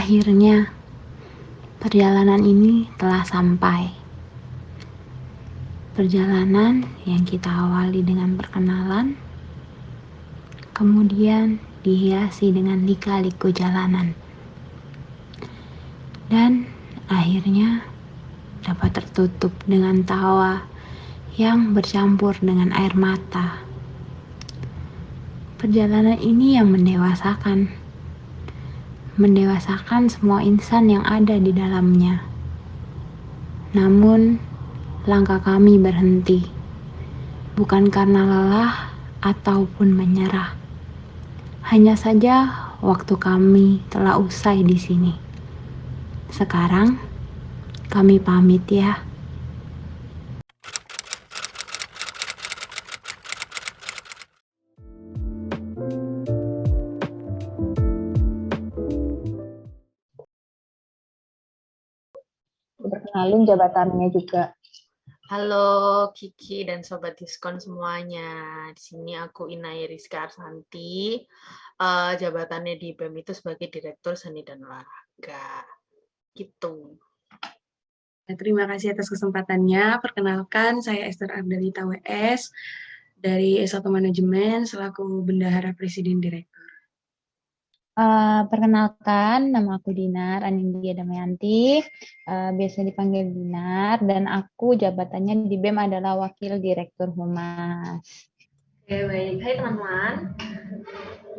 Akhirnya, perjalanan ini telah sampai. Perjalanan yang kita awali dengan perkenalan, kemudian dihiasi dengan lika-liku jalanan. Dan akhirnya dapat tertutup dengan tawa yang bercampur dengan air mata. Perjalanan ini yang mendewasakan semua insan yang ada di dalamnya. Namun, langkah kami berhenti, bukan karena lelah ataupun menyerah. Hanya saja waktu kami telah usai di sini. Sekarang, kami pamit ya. Perkenalin jabatannya juga. Halo Kiki dan Sobat Diskon semuanya. Di sini aku Inai Rizka Arsanti. Jabatannya di BEM itu sebagai Direktur Seni dan Olahraga. Gitu. Terima kasih atas kesempatannya. Perkenalkan, saya Esther Ardalita WS dari S1 Manajemen selaku Bendahara Presiden Direktur. Perkenalkan, nama aku Dinar Anindya Damayanti, biasa dipanggil Dinar, dan aku jabatannya di BEM adalah Wakil Direktur Humas. Oke, baik. Hai teman-teman.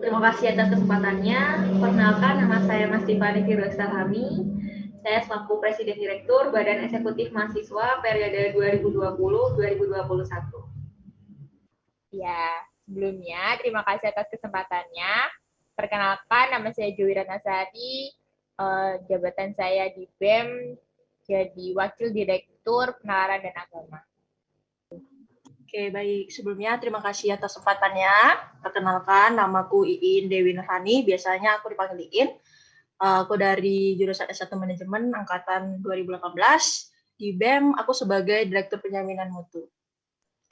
Terima kasih atas kesempatannya. Perkenalkan, nama saya Mas Tiffany Firdaus Salhami. Saya selaku Presiden Direktur Badan Eksekutif Mahasiswa periode 2020-2021. Ya, sebelumnya terima kasih atas kesempatannya. Perkenalkan, nama saya Jowi Ratnasari, jabatan saya di BEM jadi Wakil Direktur Penalaran dan Agama. Oke, baik. Sebelumnya terima kasih atas kesempatannya. Perkenalkan, namaku Iin Dewi Nurhani, biasanya aku dipanggil Iin. Aku dari jurusan S1 Manajemen Angkatan 2018. Di BEM, aku sebagai Direktur Penjaminan Mutu.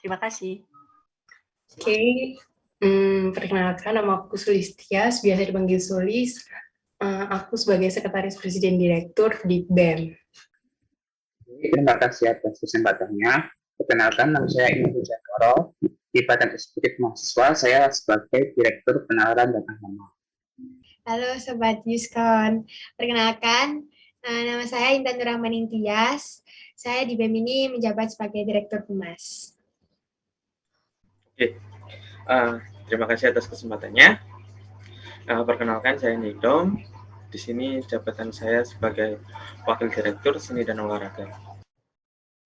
Terima kasih. Oke, perkenalkan, nama aku Sulistia, biasa dipanggil Sulis. Aku sebagai Sekretaris Presiden Direktur di BEM. Terima kasih atas kesempatannya. Perkenalkan, nama saya Inu Jantoro. Di Badan Eksekutif Mahasiswa, saya sebagai Direktur Penalaran dan Agama. Halo Sobat Yuskon, perkenalkan, nama saya Intan Nurahmaning Tias. Saya di BEM ini menjabat sebagai Direktur Humas. Oke, terima kasih atas kesempatannya. Perkenalkan, saya Nidom. Di sini jabatan saya sebagai Wakil Direktur Seni dan Olahraga.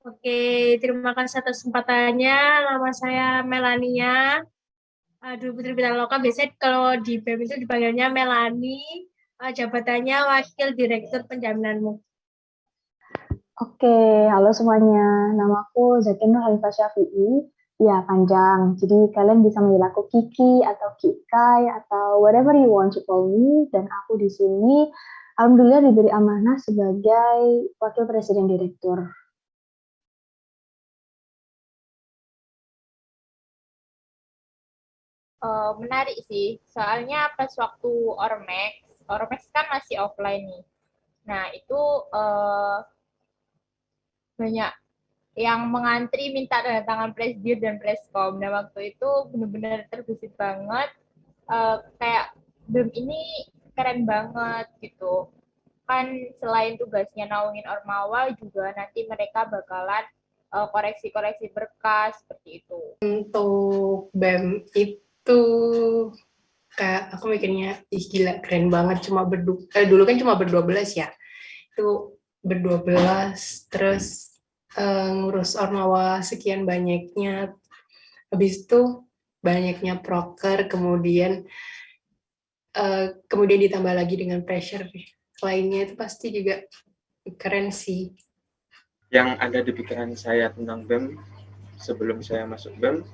Oke, terima kasih atas kesempatannya. Nama saya Melania. Dulu Putri Pitaloka, biasanya kalau di BEM itu dipanggilnya Melani. Jabatannya Wakil Direktur Penjaminan Mutu. Oke, halo semuanya. Namaku Zakin Nur Halifah Syafi'i. Ya, panjang. Jadi kalian bisa manggil aku Kiki atau Kikai atau whatever you want to call me. Dan aku di sini alhamdulillah diberi amanah sebagai Wakil Presiden Direktur. Menarik sih, soalnya pas waktu Ormex kan masih offline nih. Nah, itu banyak yang mengantri minta tanda tangan presiden dan preskom. Nah, waktu itu benar-benar terbesit banget. Kayak BEM ini keren banget gitu. Kan selain tugasnya naungin Ormawa, juga nanti mereka bakalan koreksi-koreksi berkas seperti itu. Untuk BEM itu kayak aku mikirnya, ih gila keren banget, cuma dulu kan cuma ber-12 ya. Itu ber-12 terus ngurus Ormawa sekian banyaknya. Habis itu banyaknya proker, kemudian ditambah lagi dengan pressure lainnya, itu pasti juga keren sih. Yang ada di pikiran saya tentang BEM sebelum saya masuk BEM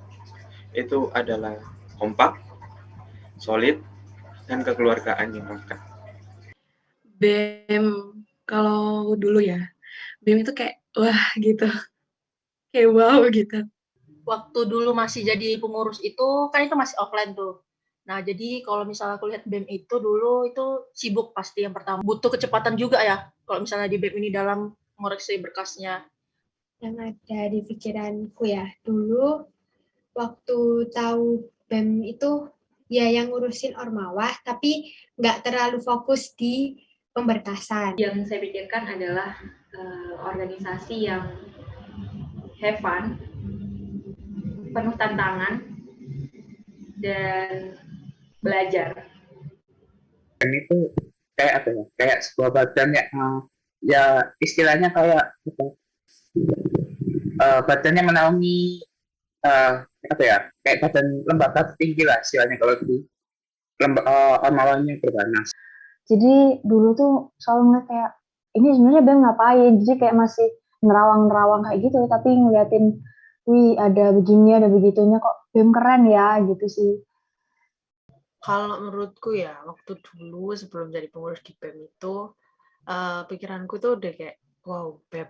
itu adalah kompak, solid, dan kekeluargaan yang lengkap. BEM kalau dulu ya, BEM itu kayak wah gitu, kayak wow gitu. Waktu dulu masih jadi pengurus itu, kan itu masih offline tuh. Nah, jadi kalau misalnya aku lihat BEM itu dulu itu sibuk pasti yang pertama. Butuh kecepatan juga ya, kalau misalnya di BEM ini dalam mengoreksi berkasnya. Yang ada di pikiranku ya, dulu waktu tahu BEM itu ya yang ngurusin ormawah, tapi nggak terlalu fokus di pemberkasan. Yang saya pikirkan adalah organisasi yang have fun, penuh tantangan, dan belajar. Dan itu kayak apa ya? Kayak sebuah badan ya, ya istilahnya kayak apa? Badannya menaungi apa ya? Kayak badan lembaga tinggi lah istilahnya kalau di ormawanya berbanas. Jadi dulu tuh selalu ngeliat kayak ini sebenarnya BEM ngapain, jadi kayak masih nerawang-nerawang kayak gitu, tapi ngeliatin wih ada begini ada begitunya kok BEM keren ya gitu sih. Kalau menurutku ya, waktu dulu sebelum jadi pengurus di BEM itu, pikiranku tuh udah kayak, wow, BEM.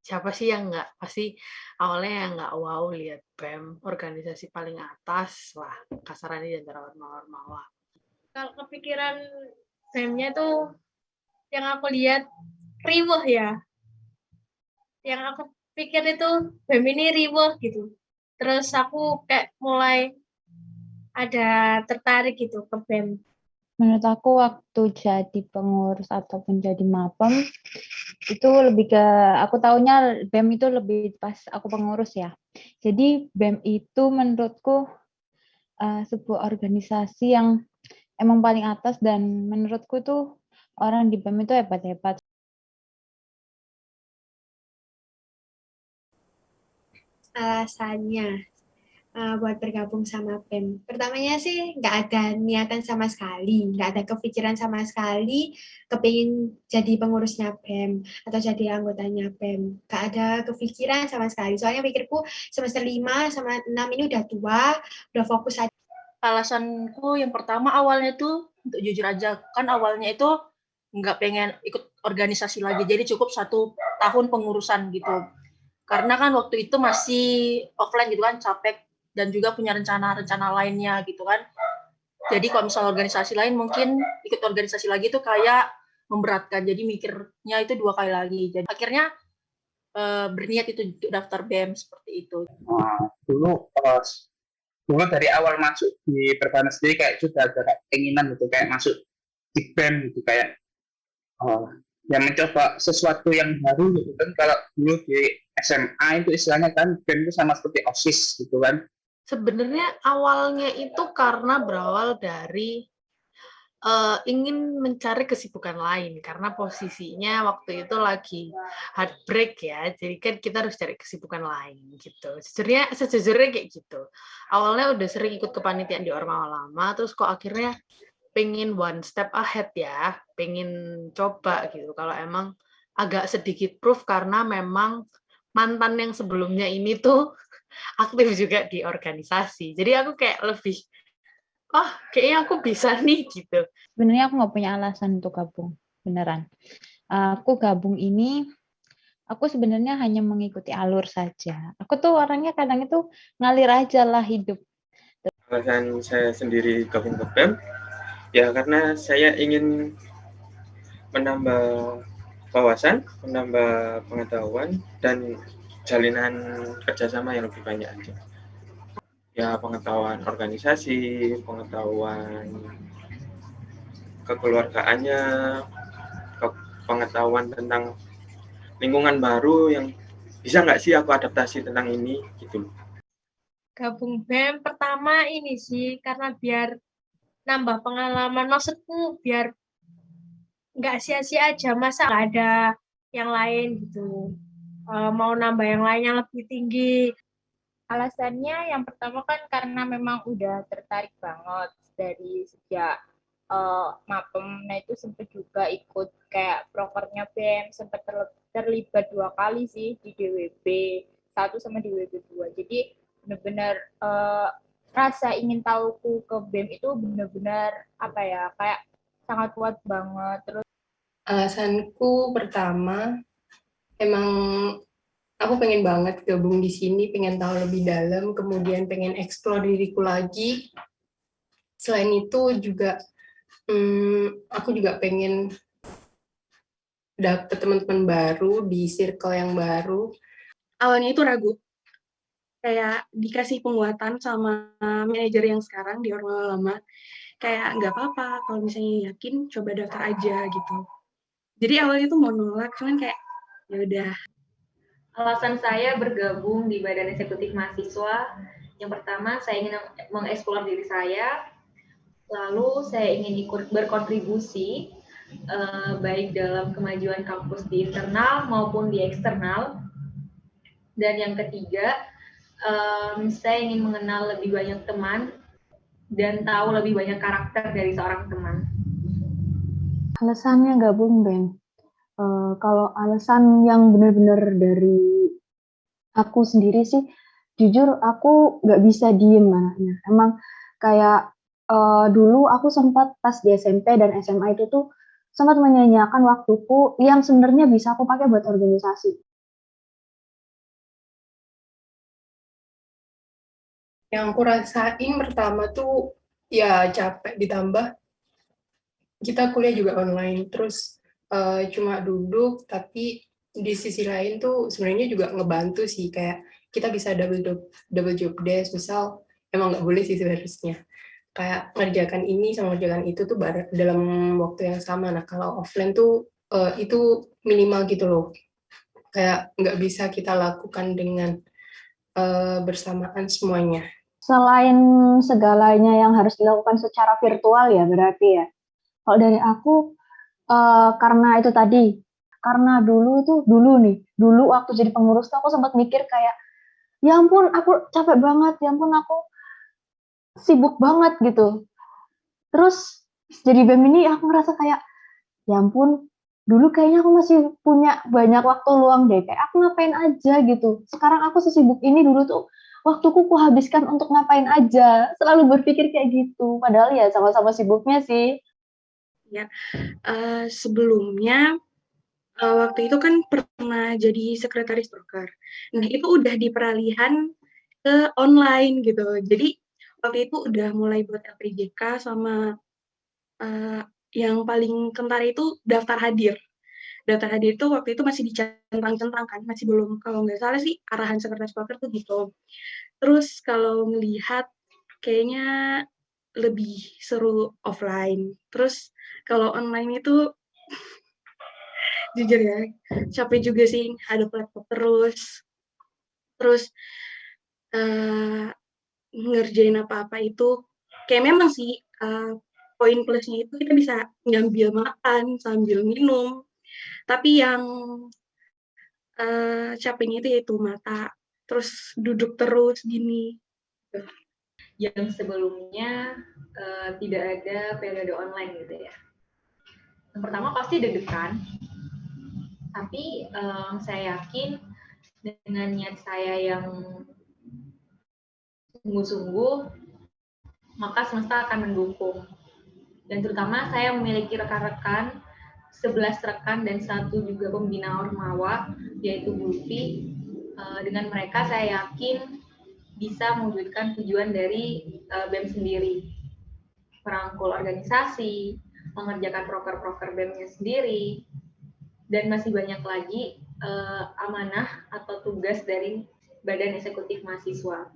Siapa sih yang nggak, pasti awalnya yang nggak wow lihat BEM, organisasi paling atas, lah kasarannya di antara ormawa-ormawa. Kalau kepikiran BEM-nya tuh yang aku lihat riweh ya. Yang aku pikir itu BEM ini riweh gitu. Terus aku kayak mulai ada tertarik gitu ke BEM. Menurut aku waktu jadi pengurus ataupun jadi mapem itu lebih ke, aku taunya BEM itu lebih pas aku pengurus ya. Jadi BEM itu menurutku sebuah organisasi yang emang paling atas, dan menurutku tuh orang di BEM itu hebat-hebat. Alasannya buat bergabung sama BEM. Pertamanya sih nggak ada niatan sama sekali, nggak ada kepikiran sama sekali kepingin jadi pengurusnya BEM atau jadi anggotanya BEM. Nggak ada kepikiran sama sekali. Soalnya pikirku semester 5 sama 6 ini udah tua, udah fokus aja. Alasanku yang pertama awalnya tuh, untuk jujur aja, kan awalnya itu nggak pengen ikut organisasi lagi, jadi cukup 1 tahun pengurusan gitu. Karena kan waktu itu masih offline gitu kan, capek, dan juga punya rencana-rencana lainnya gitu kan. Jadi kalau misalnya organisasi lain mungkin ikut organisasi lagi tuh kayak memberatkan, jadi mikirnya itu 2 kali lagi. Jadi akhirnya berniat itu untuk daftar BEM seperti itu. Dulu dari awal masuk di Perbanas sendiri kayak sudah ada kayak keinginan gitu, kayak masuk di BEM gitu, kayak yang mencoba sesuatu yang baru gitu kan. Kalau dulu di SMA itu istilahnya kan BEM itu sama seperti OSIS gitu kan. Sebenarnya awalnya itu karena berawal dari ingin mencari kesibukan lain, karena posisinya waktu itu lagi heartbreak ya, jadi kan kita harus cari kesibukan lain gitu. Sejujurnya kayak gitu. Awalnya udah sering ikut kepanitiaan di Ormawa lama, terus kok akhirnya pengen one step ahead ya, pengen coba gitu. Kalau emang agak sedikit proof karena memang mantan yang sebelumnya ini tuh aktif juga di organisasi. Jadi aku kayak lebih, kayaknya aku bisa nih gitu. Sebenarnya aku nggak punya alasan untuk gabung, beneran. Aku gabung ini, aku sebenarnya hanya mengikuti alur saja. Aku tuh orangnya kadang itu ngalir aja lah hidup. Alasan saya sendiri gabung ke BEM, ya karena saya ingin menambah wawasan, menambah pengetahuan, dan jalinan kerjasama yang lebih banyak aja. Ya pengetahuan organisasi, pengetahuan kekeluargaannya, pengetahuan tentang lingkungan baru yang bisa nggak sih aku adaptasi tentang ini gitu. Gabung BEM pertama ini sih karena biar nambah pengalaman, maksudku biar nggak sia-sia aja, masa nggak ada yang lain gitu. Mau nambah yang lain yang lebih tinggi. Alasannya yang pertama kan karena memang udah tertarik banget dari sejak mapem. Nah itu sempat juga ikut kayak prokernya BEM, sempat terlibat 2 kali sih di DWB 1 sama DWB 2. Jadi benar-benar rasa ingin tahuku ke BEM itu benar-benar apa ya, kayak sangat kuat banget. Terus alasanku pertama, emang aku pengen banget gabung di sini, pengen tahu lebih dalam, kemudian pengen explore diriku lagi. Selain itu juga aku juga pengen dapet teman-teman baru di circle yang baru. Awalnya itu ragu, kayak dikasih penguatan sama manajer yang sekarang di Ormawa lama, kayak nggak apa-apa kalau misalnya yakin coba daftar aja gitu. Jadi awalnya tuh mau nolak, cuman kayak ya udah. Alasan saya bergabung di Badan Eksekutif Mahasiswa, yang pertama saya ingin mengeksplor diri saya, lalu saya ingin ikut berkontribusi baik dalam kemajuan kampus di internal maupun di eksternal. Dan yang ketiga, saya ingin mengenal lebih banyak teman dan tahu lebih banyak karakter dari seorang teman. Alasannya gabung, Ben. Kalau alasan yang benar-benar dari aku sendiri sih, jujur aku nggak bisa diem anaknya. Emang kayak dulu aku sempat pas di SMP dan SMA itu tuh sempat menyanyiakan waktuku yang sebenarnya bisa aku pakai buat organisasi. Yang aku rasain pertama tuh ya capek, ditambah kita kuliah juga online, terus cuma duduk, tapi di sisi lain tuh sebenarnya juga ngebantu sih, kayak kita bisa double job desk, misal emang nggak boleh sih sebenarnya, kayak ngerjakan ini sama ngerjakan itu tuh dalam waktu yang sama. Nah kalau offline tuh itu minimal gitu loh, kayak nggak bisa kita lakukan dengan bersamaan semuanya. Selain segalanya yang harus dilakukan secara virtual ya berarti ya. Kalau dari aku, karena itu tadi, karena dulu waktu jadi pengurus tuh aku sempat mikir kayak, ya ampun aku capek banget, ya ampun aku sibuk banget gitu. Terus jadi BEM ini aku ngerasa kayak, ya ampun dulu kayaknya aku masih punya banyak waktu luang deh, kayak aku ngapain aja gitu. Sekarang aku sesibuk ini, dulu tuh waktuku kuhabiskan untuk ngapain aja, selalu berpikir kayak gitu. Padahal ya sama-sama sibuknya sih. Ya, sebelumnya waktu itu kan pernah jadi sekretaris broker. Nah itu udah di peralihan ke online gitu. Jadi waktu itu udah mulai buat LPJK sama yang paling kentara itu daftar hadir. Daftar hadir itu waktu itu masih dicentang-centang kan, masih belum, kalau nggak salah sih arahan sekretaris broker tuh gitu. Terus kalau melihat kayaknya lebih seru offline. Terus kalau online itu jujur ya capek juga sih, ada laptop terus ngerjain apa-apa itu kayak memang sih poin plusnya itu kita bisa ngambil makan sambil minum, tapi yang capeknya itu yaitu mata, terus duduk terus gini. Yang sebelumnya tidak ada periode online gitu ya. Yang pertama pasti deg-degan, tapi saya yakin dengan niat saya yang sungguh-sungguh, maka semesta akan mendukung. Dan terutama saya memiliki rekan-rekan, 11 rekan dan 1 juga pembina Ormawa, yaitu Bulfi. Dengan mereka saya yakin bisa mewujudkan tujuan dari BEM sendiri. Merangkul organisasi, mengerjakan proker-proker BEM-nya sendiri, dan masih banyak lagi amanah atau tugas dari Badan Eksekutif Mahasiswa.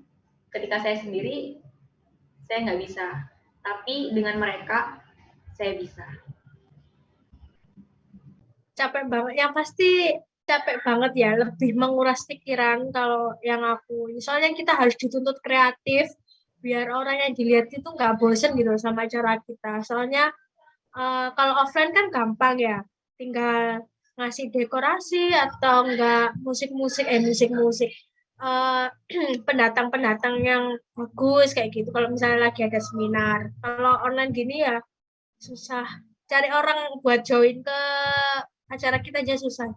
Ketika saya sendiri, saya nggak bisa. Tapi dengan mereka, saya bisa. Capek banget. Yang pasti capek banget ya, lebih menguras pikiran kalau yang aku. Soalnya kita harus dituntut kreatif, biar orang yang dilihat itu nggak bosen gitu sama acara kita. Soalnya kalau offline kan gampang ya, tinggal ngasih dekorasi atau enggak musik-musik pendatang-pendatang yang bagus kayak gitu. Kalau misalnya lagi ada seminar, kalau online gini ya susah. Cari orang buat join ke acara kita aja susah.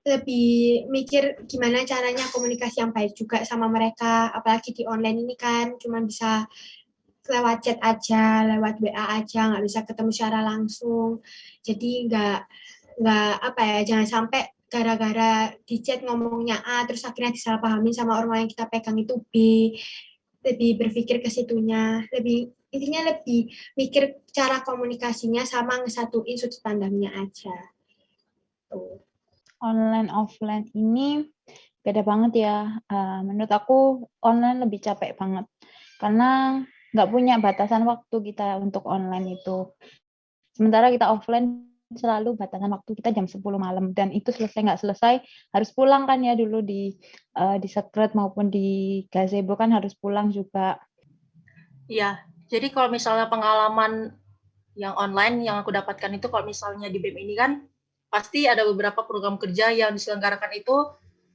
Lebih mikir gimana caranya komunikasi yang baik juga sama mereka, apalagi di online ini kan cuma bisa lewat chat aja, lewat WA aja, nggak bisa ketemu secara langsung. Jadi nggak apa ya, jangan sampai gara-gara di chat ngomongnya A, terus akhirnya disalahpahamin sama orang yang kita pegang itu B. Lebih berpikir ke situnya, lebih intinya lebih mikir cara komunikasinya sama ngesatuin sudut pandangnya aja. Tuh. Online offline ini beda banget ya. Menurut aku online lebih capek banget karena nggak punya batasan waktu kita untuk online itu. Sementara kita offline selalu batasan waktu kita jam 10 malam dan itu selesai nggak selesai harus pulang kan ya, dulu di Secret maupun di gazebo kan harus pulang juga. Iya, jadi kalau misalnya pengalaman yang online yang aku dapatkan itu kalau misalnya di BEM ini kan pasti ada beberapa program kerja yang diselenggarakan itu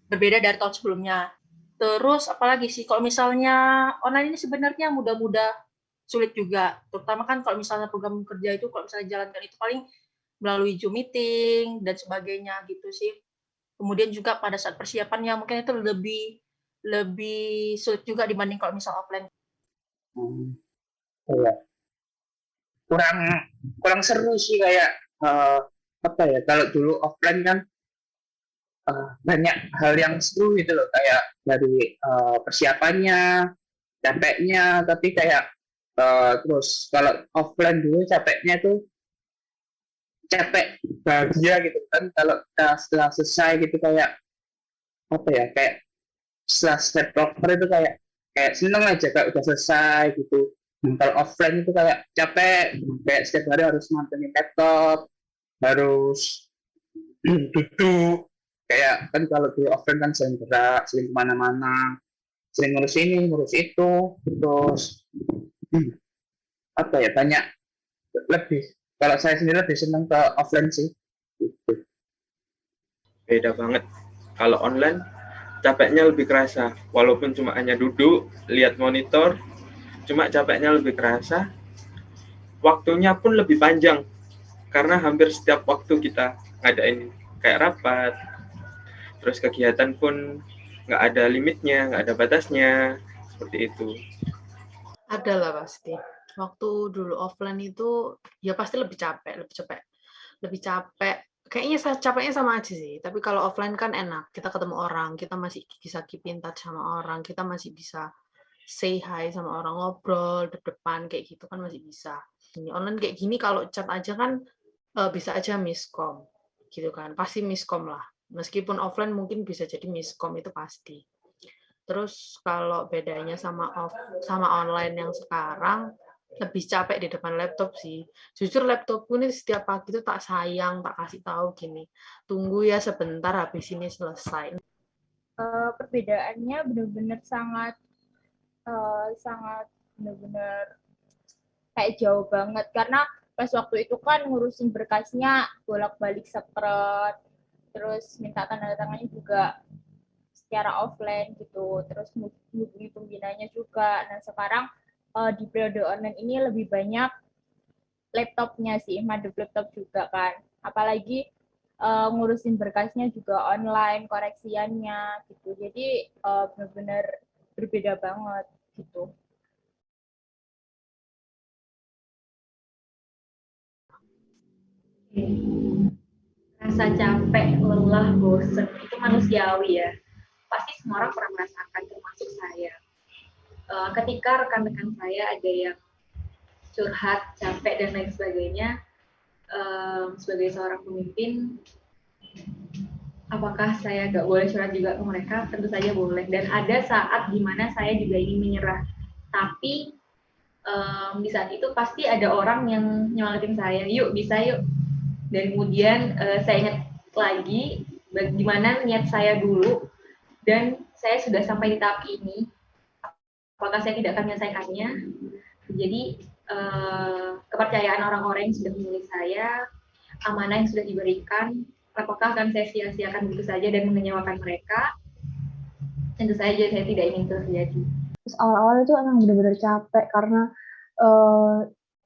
berbeda dari tahun sebelumnya. Terus apalagi sih kalau misalnya online ini sebenarnya mudah-mudah sulit juga. Terutama kan kalau misalnya program kerja itu kalau misalnya jalankan itu paling melalui Zoom meeting dan sebagainya gitu sih. Kemudian juga pada saat persiapannya mungkin itu lebih sulit juga dibanding kalau misal offline. Iya. Kurang seru sih kayak apa ya, kalau dulu offline kan banyak hal yang seru gitu loh, kayak dari persiapannya, capeknya, tapi kayak terus kalau offline dulu capeknya tuh capek bahagia gitu kan, kalau kita setelah selesai gitu kayak apa ya, kayak setelah step proper itu kayak seneng aja kayak udah selesai gitu. Kalau offline itu kayak capek, kayak setiap hari harus mantengin laptop, harus duduk, kayak kan kalau di offline kan sering gerak, sering kemana-mana, sering ngurus ini ngurus itu, terus apa ya, banyak lebih, kalau saya sendiri lebih senang ke offline sih gitu. Beda banget. Kalau online, capeknya lebih kerasa. Walaupun cuma hanya duduk, lihat monitor, cuma capeknya lebih kerasa. Waktunya pun lebih panjang, karena hampir setiap waktu kita ngadain kayak rapat, terus kegiatan pun nggak ada limitnya, nggak ada batasnya, seperti itu. Ada lah pasti. Waktu dulu offline itu ya pasti lebih capek. Kayaknya capeknya sama aja sih. Tapi kalau offline kan enak. Kita ketemu orang, kita masih bisa keep in touch sama orang, kita masih bisa say hi sama orang, ngobrol depan kayak gitu kan masih bisa. Ini online kayak gini kalau chat aja kan bisa aja miskom gitu kan. Pasti miskom lah. Meskipun offline mungkin bisa jadi miskom, itu pasti. Terus kalau bedanya sama online yang sekarang, lebih capek di depan laptop sih. Jujur laptopku ini setiap pagi tuh tak sayang, tak kasih tahu gini, tunggu ya sebentar habis ini selesai. Perbedaannya benar-benar sangat benar-benar kayak jauh banget, karena pas waktu itu kan ngurusin berkasnya bolak-balik Secret, terus minta tanda tangannya juga secara offline gitu, terus hubungi pembinanya juga. Nah sekarang di periode online ini lebih banyak laptopnya sih, madep laptop juga kan, apalagi ngurusin berkasnya juga online, koreksiannya gitu, jadi benar-benar berbeda banget gitu. Rasa capek, lelah, bosen itu manusiawi ya. Pasti semua orang pernah merasakan, termasuk saya. Ketika rekan-rekan saya ada yang curhat, capek, dan lain sebagainya, sebagai seorang pemimpin, apakah saya nggak boleh curhat juga ke mereka? Tentu saja boleh. Dan ada saat di mana saya juga ingin menyerah. Tapi di saat itu pasti ada orang yang nyemangatin saya, yuk bisa yuk. Dan kemudian saya ingat lagi bagaimana niat saya dulu, dan saya sudah sampai di tahap ini, apakah saya tidak akan menyelesaikannya. Jadi kepercayaan orang-orang yang sudah memilih saya, amanah yang sudah diberikan, apakah akan saya sia-siakan begitu saja dan mengecewakan mereka? Tentu saja saya tidak ingin terjadi. Terus awal-awal itu emang benar-benar capek karena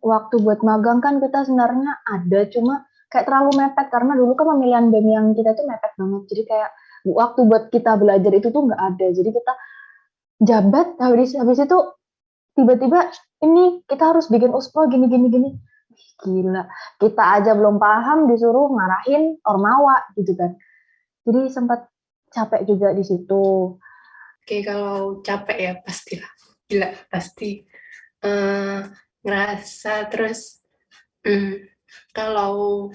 waktu buat magang kan kita sebenarnya ada, cuma kayak terlalu mepet karena dulu kan pemilihan BEM yang kita tuh mepet banget. Jadi kayak waktu buat kita belajar itu tuh nggak ada. Jadi kita jabat, habis itu tiba-tiba ini kita harus bikin USPRO gini. Gila, kita aja belum paham disuruh ngarahin Ormawa gitu kan. Jadi sempat capek juga di situ. Oke, kalau capek ya pastilah. Gila, pasti. ngerasa terus kalau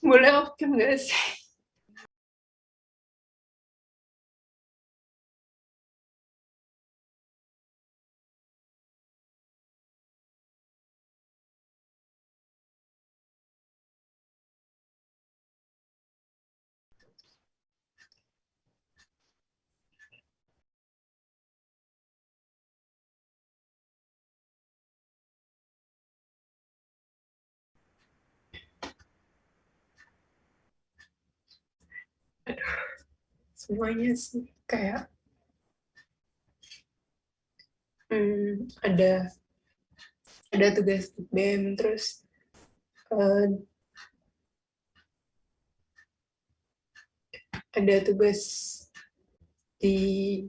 boleh oke nggak sih? Semuanya sih kayak ada tugas BEM, terus ada tugas di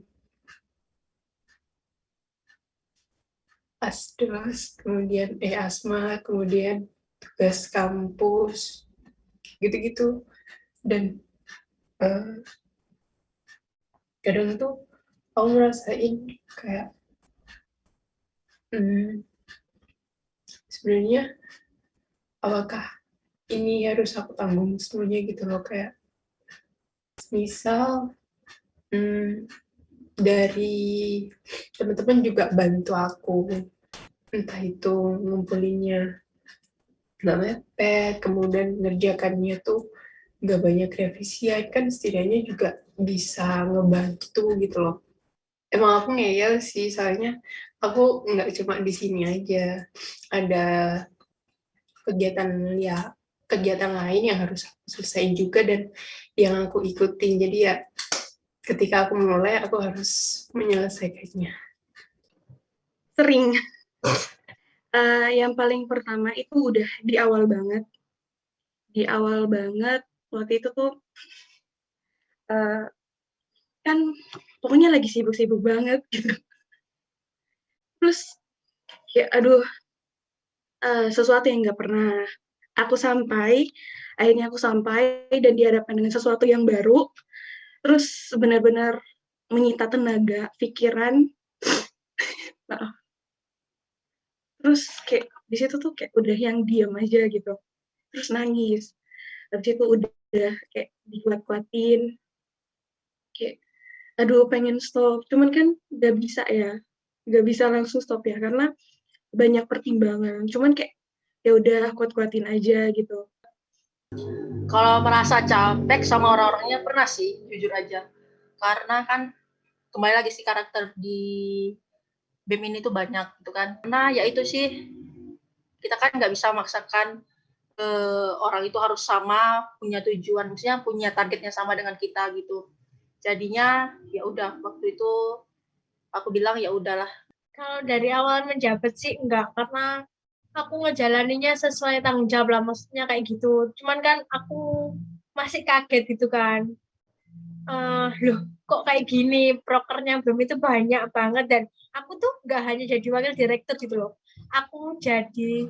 ASDOS, kemudian ASMA, kemudian tugas kampus, gitu-gitu. Dan kadang tuh aku ngerasain kayak sebenarnya apakah ini harus aku tanggung semuanya gitu loh, kayak misal dari teman-teman juga bantu aku, entah itu ngumpulinnya nggak mepet, kemudian ngerjakannya tuh nggak banyak revisian, kan setidaknya juga bisa ngebantu gitu loh. Emang aku ngeyel sih, soalnya aku nggak cuma di sini aja, ada kegiatan lain yang harus aku selesaiin juga dan yang aku ikutin. Jadi ya ketika aku mulai, aku harus menyelesaikannya. Sering. Yang paling pertama itu udah di awal banget. Di awal banget, waktu itu tuh kan pokoknya lagi sibuk-sibuk banget gitu. Terus ya aduh, sesuatu yang nggak pernah akhirnya aku sampai dan dihadapkan dengan sesuatu yang baru, terus benar-benar menyita tenaga, pikiran, terus kayak di situ tuh kayak udah yang diam aja gitu, terus nangis, habis itu udah kayak dikuat-kuatin, kayak aduh pengen stop, cuman kan nggak bisa langsung stop ya, karena banyak pertimbangan, cuman kayak ya udah kuat-kuatin aja gitu. Kalau merasa capek sama orang-orangnya pernah sih, jujur aja. Karena kan kembali lagi sih karakter di BEM ini tuh banyak gitu kan. Nah ya itu sih, kita kan nggak bisa maksakan orang itu harus sama, punya tujuan, maksudnya punya targetnya sama dengan kita gitu. Jadinya ya udah, waktu itu aku bilang ya udahlah. Kalau dari awal menjabat sih enggak, karena aku ngejalaninnya sesuai tanggung jawab lah, maksudnya kayak gitu. Cuman kan aku masih kaget gitu kan. Loh, kok kayak gini, prokernya BEM itu banyak banget, dan aku tuh nggak hanya jadi wakil direktur gitu loh. Aku jadi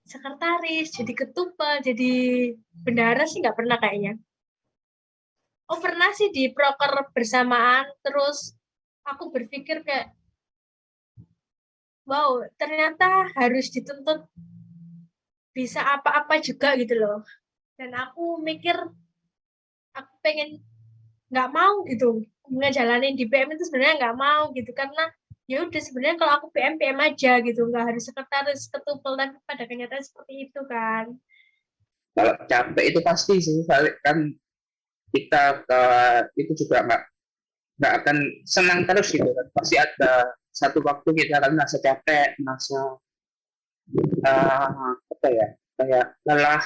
sekretaris, jadi ketupat, jadi bendahara sih nggak pernah kayaknya. Oh pernah sih di proker bersamaan, terus aku berpikir kayak, wow, ternyata harus dituntut bisa apa-apa juga gitu loh. Dan aku mikir, aku pengen nggak mau gitu ngejalanin di PM itu, sebenarnya nggak mau gitu, karena ya udah sebenarnya kalau aku PM aja gitu, nggak harus sekretaris ketupel, tapi pada kenyataannya seperti itu kan. Kalau capek itu pasti sih, kan kita itu juga nggak akan senang terus gitu kan, pasti ada satu waktu kita akan merasa capek, merasa apa ya, kayak lelah,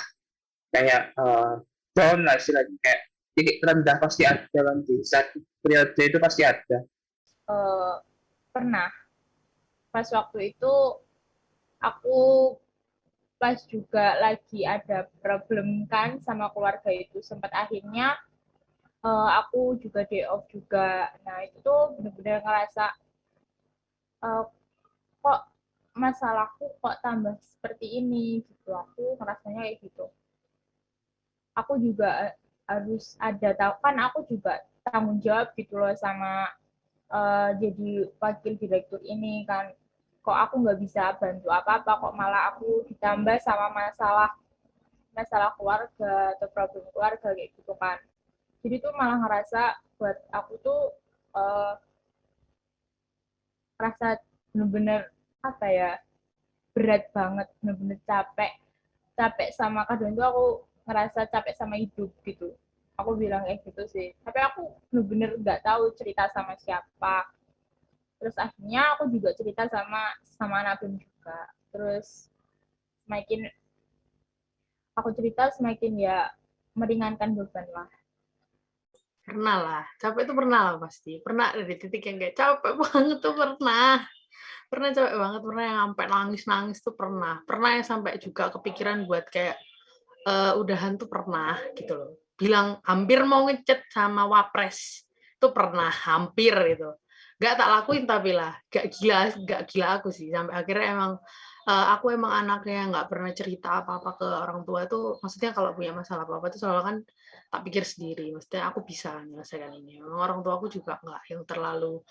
kayak down lah istilahnya, kayak titik terendah pasti ada dalam di satu periode itu pasti ada. Pernah. Pas waktu itu aku pas juga lagi ada problem kan sama keluarga itu, sempat akhirnya aku juga day off juga. Nah itu tuh bener-bener ngerasa kok masalahku kok tambah seperti ini gitu, aku ngerasanya kayak gitu. aku juga harus ada kan aku juga tanggung jawab gitu loh sama jadi wakil direktur ini kan. Kok aku nggak bisa bantu apa-apa, kok malah aku ditambah sama masalah keluarga atau problem keluarga kayak gitu kan. Jadi tuh malah ngerasa buat aku tuh rasa bener-bener apa ya, berat banget, bener-bener capek sama kadang tuh aku ngerasa capek sama hidup gitu. Aku bilang kayak gitu sih, tapi aku bener-bener nggak tahu cerita sama siapa. Terus akhirnya aku juga cerita sama Nabil juga. Terus semakin aku cerita semakin ya meringankan beban lah. Pernah lah, capek itu pernah lah pasti. Pernah ada di titik yang kayak capek banget tuh pernah. Pernah capek banget, pernah yang sampai nangis-nangis tuh pernah. Pernah yang sampai juga kepikiran buat kayak udahan tuh pernah gitu loh. Bilang hampir mau ngechat sama Wapres. Itu pernah, hampir gitu. Gak tak lakuin tapi lah, gak gila aku sih. Sampai akhirnya emang aku emang anaknya yang gak pernah cerita apa-apa ke orang tua tuh. Maksudnya kalau punya masalah apa-apa tuh selalu kan tak pikir sendiri. Maksudnya aku bisa menyelesaikan ini. Memang orang tua aku juga nggak yang terlalu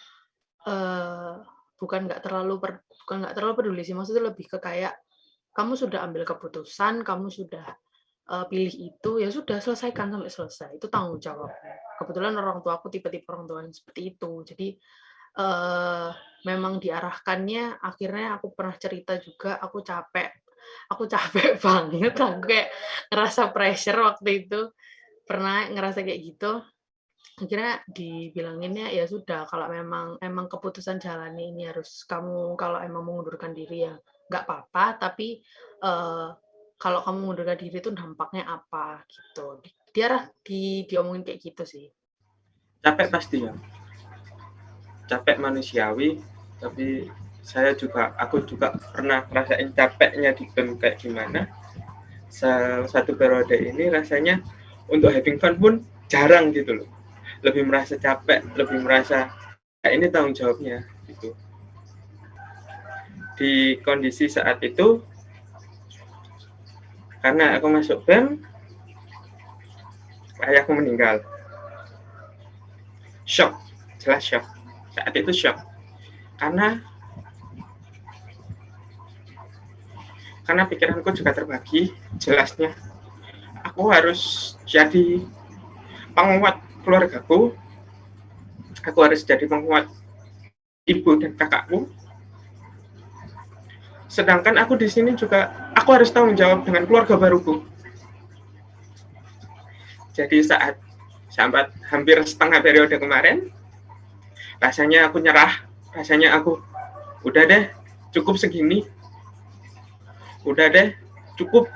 bukan nggak terlalu peduli sih. Maksudnya lebih ke kayak kamu sudah ambil keputusan, kamu sudah pilih itu, ya sudah selesaikan sampai selesai. Itu tanggung jawab. Kebetulan orang tua aku tipe-tipe orang tua yang seperti itu. Jadi memang diarahkannya. Akhirnya aku pernah cerita juga, aku capek banget. Aku kayak ngerasa pressure waktu itu. Pernah ngerasa kayak gitu. Akhirnya dibilanginnya ya sudah, kalau memang keputusan jalani ini harus kamu, kalau emang mengundurkan diri ya nggak apa-apa, tapi kalau kamu mengundurkan diri itu dampaknya apa gitu. Diomongin kayak gitu sih. Capek pasti ya, capek manusiawi, tapi aku juga pernah ngerasain capeknya di BEM kayak gimana. Salah satu periode ini rasanya untuk having fun pun jarang gitu loh. Lebih merasa capek, lebih merasa ini tanggung jawabnya gitu. Di kondisi saat itu, karena aku masuk BEM, ayahku meninggal. Shock, jelas shock. Saat itu shock. Karena pikiranku juga terbagi, jelasnya. Aku harus jadi penguat keluargaku, aku harus jadi penguat ibu dan kakakku. Sedangkan aku di sini juga, aku harus tanggung jawab dengan keluarga baruku. Jadi saat sampai hampir setengah periode kemarin, rasanya aku nyerah, rasanya aku udah deh, cukup segini, udah deh, cukup.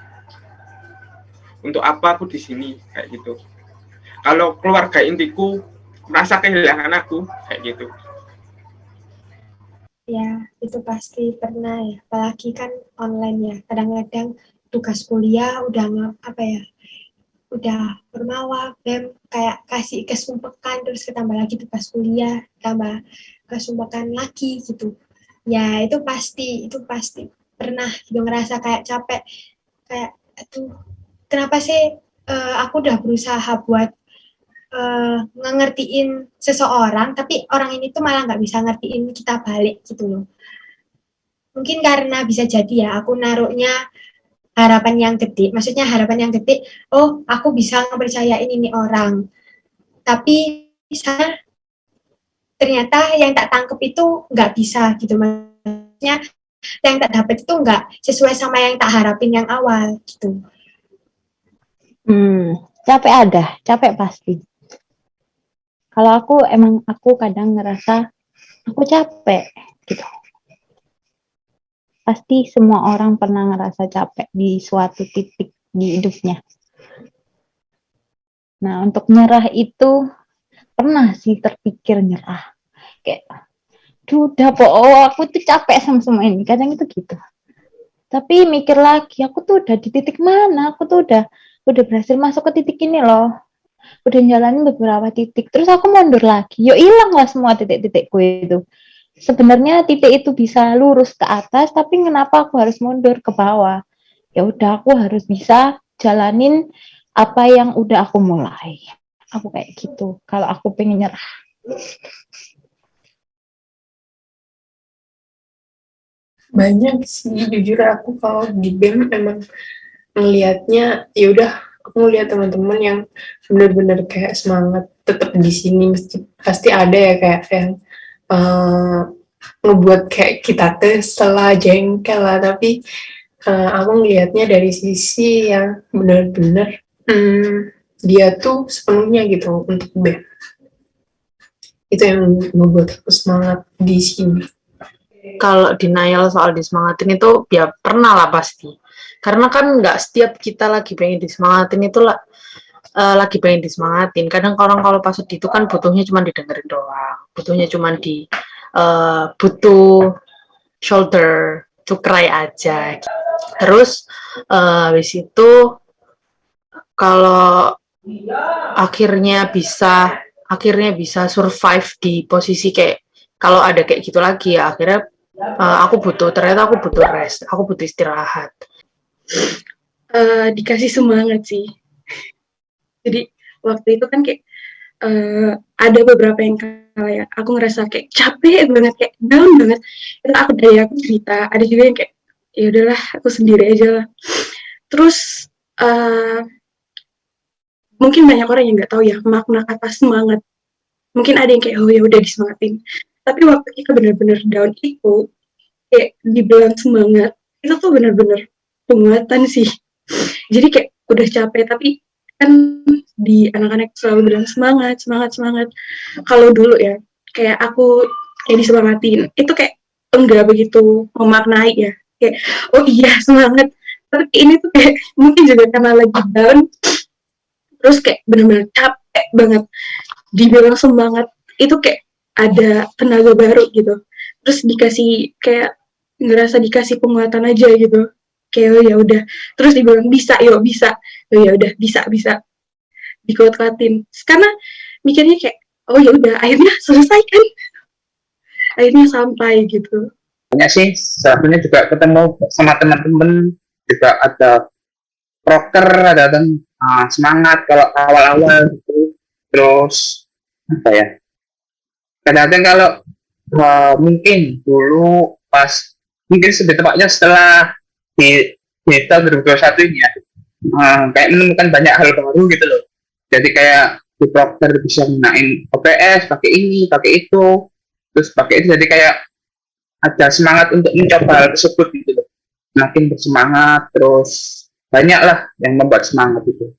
Untuk apa aku di sini kayak gitu. Kalau keluarga intiku merasa kehilangan aku kayak gitu. Ya, itu pasti pernah ya. Apalagi kan online ya. Kadang-kadang tugas kuliah udah udah bermawa, BEM kayak kasih kesumpekan, terus ketambah lagi tugas kuliah, tambah kesumpekan lagi gitu. Ya, itu pasti pernah gitu ngerasa kayak capek, kayak aduh, kenapa sih aku udah berusaha buat ngertiin seseorang, tapi orang ini tuh malah nggak bisa ngertiin kita balik gitu loh. Mungkin karena bisa jadi ya, aku naruhnya harapan yang gede, maksudnya harapan yang gede, oh aku bisa ngepercayain ini orang. Tapi ternyata yang tak tangkep itu nggak bisa gitu, maksudnya yang tak dapat itu nggak sesuai sama yang tak harapin yang awal gitu. Capek pasti. Kalau aku kadang ngerasa aku capek gitu. Pasti semua orang pernah ngerasa capek di suatu titik di hidupnya. Nah, untuk nyerah itu pernah sih terpikir nyerah. Kayak, udah aku tuh capek sama semua ini. Kadang itu gitu. Tapi mikir lagi, aku tuh udah di titik mana? Aku tuh udah berhasil masuk ke titik ini loh. Udah jalanin beberapa titik, terus aku mundur lagi, hilang lah semua titik-titikku itu. Sebenarnya titik itu bisa lurus ke atas, tapi kenapa aku harus mundur ke bawah? Ya udah, aku harus bisa jalanin apa yang udah aku mulai. Aku kayak gitu. Kalau aku pengen nyerah. Banyak sih, jujur aku kalau di BEM emang ngelihatnya ya udah, aku ngeliat teman-teman yang benar-benar kayak semangat tetap di sini, pasti ada ya kayak yang ngebuat kayak kita tuh setelah jengkel lah, tapi aku ngelihatnya dari sisi yang benar-benar dia tuh sepenuhnya gitu untuk BEM. Itu yang membuat aku semangat di sini. Kalau denial soal disemangatin itu ya pernah lah pasti. Karena kan nggak setiap kita lagi pengen disemangatin itu lagi pengen disemangatin. Kadang orang kalau pas sedih itu kan butuhnya cuma didengerin doang. Butuhnya cuma butuh shoulder to cry aja. Terus habis itu kalau akhirnya bisa survive di posisi kayak kalau ada kayak gitu lagi ya akhirnya ternyata aku butuh rest, aku butuh istirahat. Dikasih semangat sih. Jadi waktu itu kan kayak ada beberapa yang kayak aku ngerasa kayak capek banget, kayak down banget. Itu aku cerita. Ada juga yang kayak ya udahlah aku sendiri aja lah. Terus mungkin banyak orang yang nggak tahu ya makna kata semangat. Mungkin ada yang kayak oh ya udah disemangatin. Tapi waktu kita benar-benar down itu kayak dibilang semangat itu tuh benar-benar penguatan sih. Jadi kayak udah capek tapi kan di anak-anak selalu bilang semangat. Kalau dulu ya kayak aku kayak disemangatin itu kayak enggak begitu memaknai ya, kayak oh iya semangat, tapi ini tuh kayak mungkin juga karena lagi down terus kayak benar-benar capek banget dibilang semangat itu kayak ada tenaga baru gitu, terus dikasih kayak ngerasa dikasih penguatan aja gitu, kayak oh ya udah, terus dibilang bisa oh ya udah bisa dikuat-kuatin karena mikirnya kayak oh ya udah akhirnya selesai kan, akhirnya sampai gitu. Banyak sih, satunya juga ketemu sama teman-teman, juga ada proker, ada semangat kalau awal-awal gitu. Terus apa ya, kadang-kadang kalau mungkin dulu pas mungkin lebih tepatnya setelah di tahun 2021 ini ya, kayak menemukan banyak hal baru gitu loh. Jadi kayak di proker bisa gunain OPS, pakai ini, pakai itu, terus pakai itu, jadi kayak ada semangat untuk mencoba hal tersebut gitu loh. Makin bersemangat, terus banyak lah yang membuat semangat itu.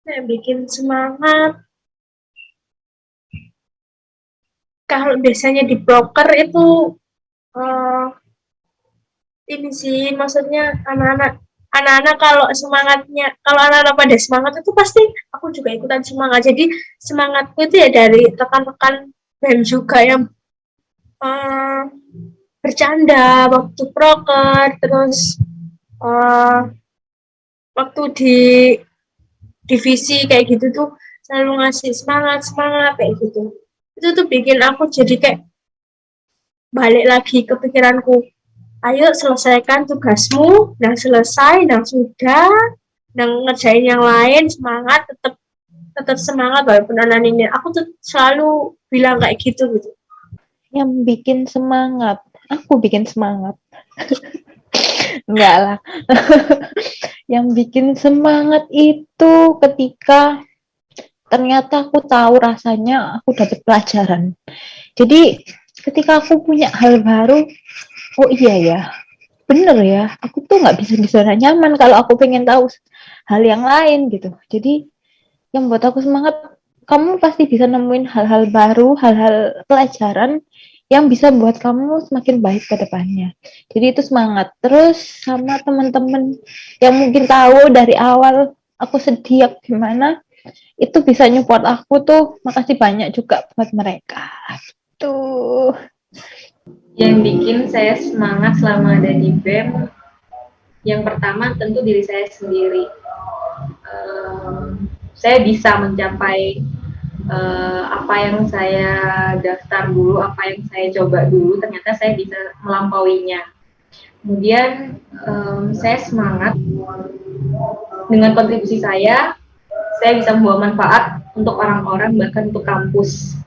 Yang bikin semangat kalau biasanya di broker itu ini sih, maksudnya anak-anak kalau semangatnya, kalau anak-anak pada semangat itu pasti aku juga ikutan semangat. Jadi semangatku itu ya dari rekan-rekan BEM juga yang bercanda waktu proker, terus waktu di divisi kayak gitu tuh selalu ngasih semangat kayak gitu. Itu tuh bikin aku jadi kayak balik lagi ke pikiranku, ayo selesaikan tugasmu, dan selesai, dan sudah, dan ngerjain yang lain, semangat, tetap semangat walaupun anak ini. Aku tuh selalu bilang kayak gitu. Yang bikin semangat, aku bikin semangat. Enggak lah. Yang bikin semangat itu ketika ternyata aku tahu rasanya aku dapat pelajaran. Jadi ketika aku punya hal baru, oh iya ya, bener ya, aku tuh nggak bisa di zona nyaman kalau aku pengen tahu hal yang lain gitu. Jadi yang buat aku semangat, kamu pasti bisa nemuin hal-hal baru, hal-hal pelajaran yang bisa buat kamu semakin baik ke depannya. Jadi itu semangat. Terus sama teman-teman yang mungkin tahu dari awal aku sedih gimana, itu bisa nyupport aku tuh, makasih banyak juga buat mereka. Tuh. Yang bikin saya semangat selama ada di BEM, yang pertama tentu diri saya sendiri. Saya bisa mencapai apa yang saya daftar dulu, apa yang saya coba dulu, ternyata saya bisa melampauinya. Kemudian saya semangat dengan kontribusi saya bisa membawa manfaat untuk orang-orang, bahkan untuk kampus.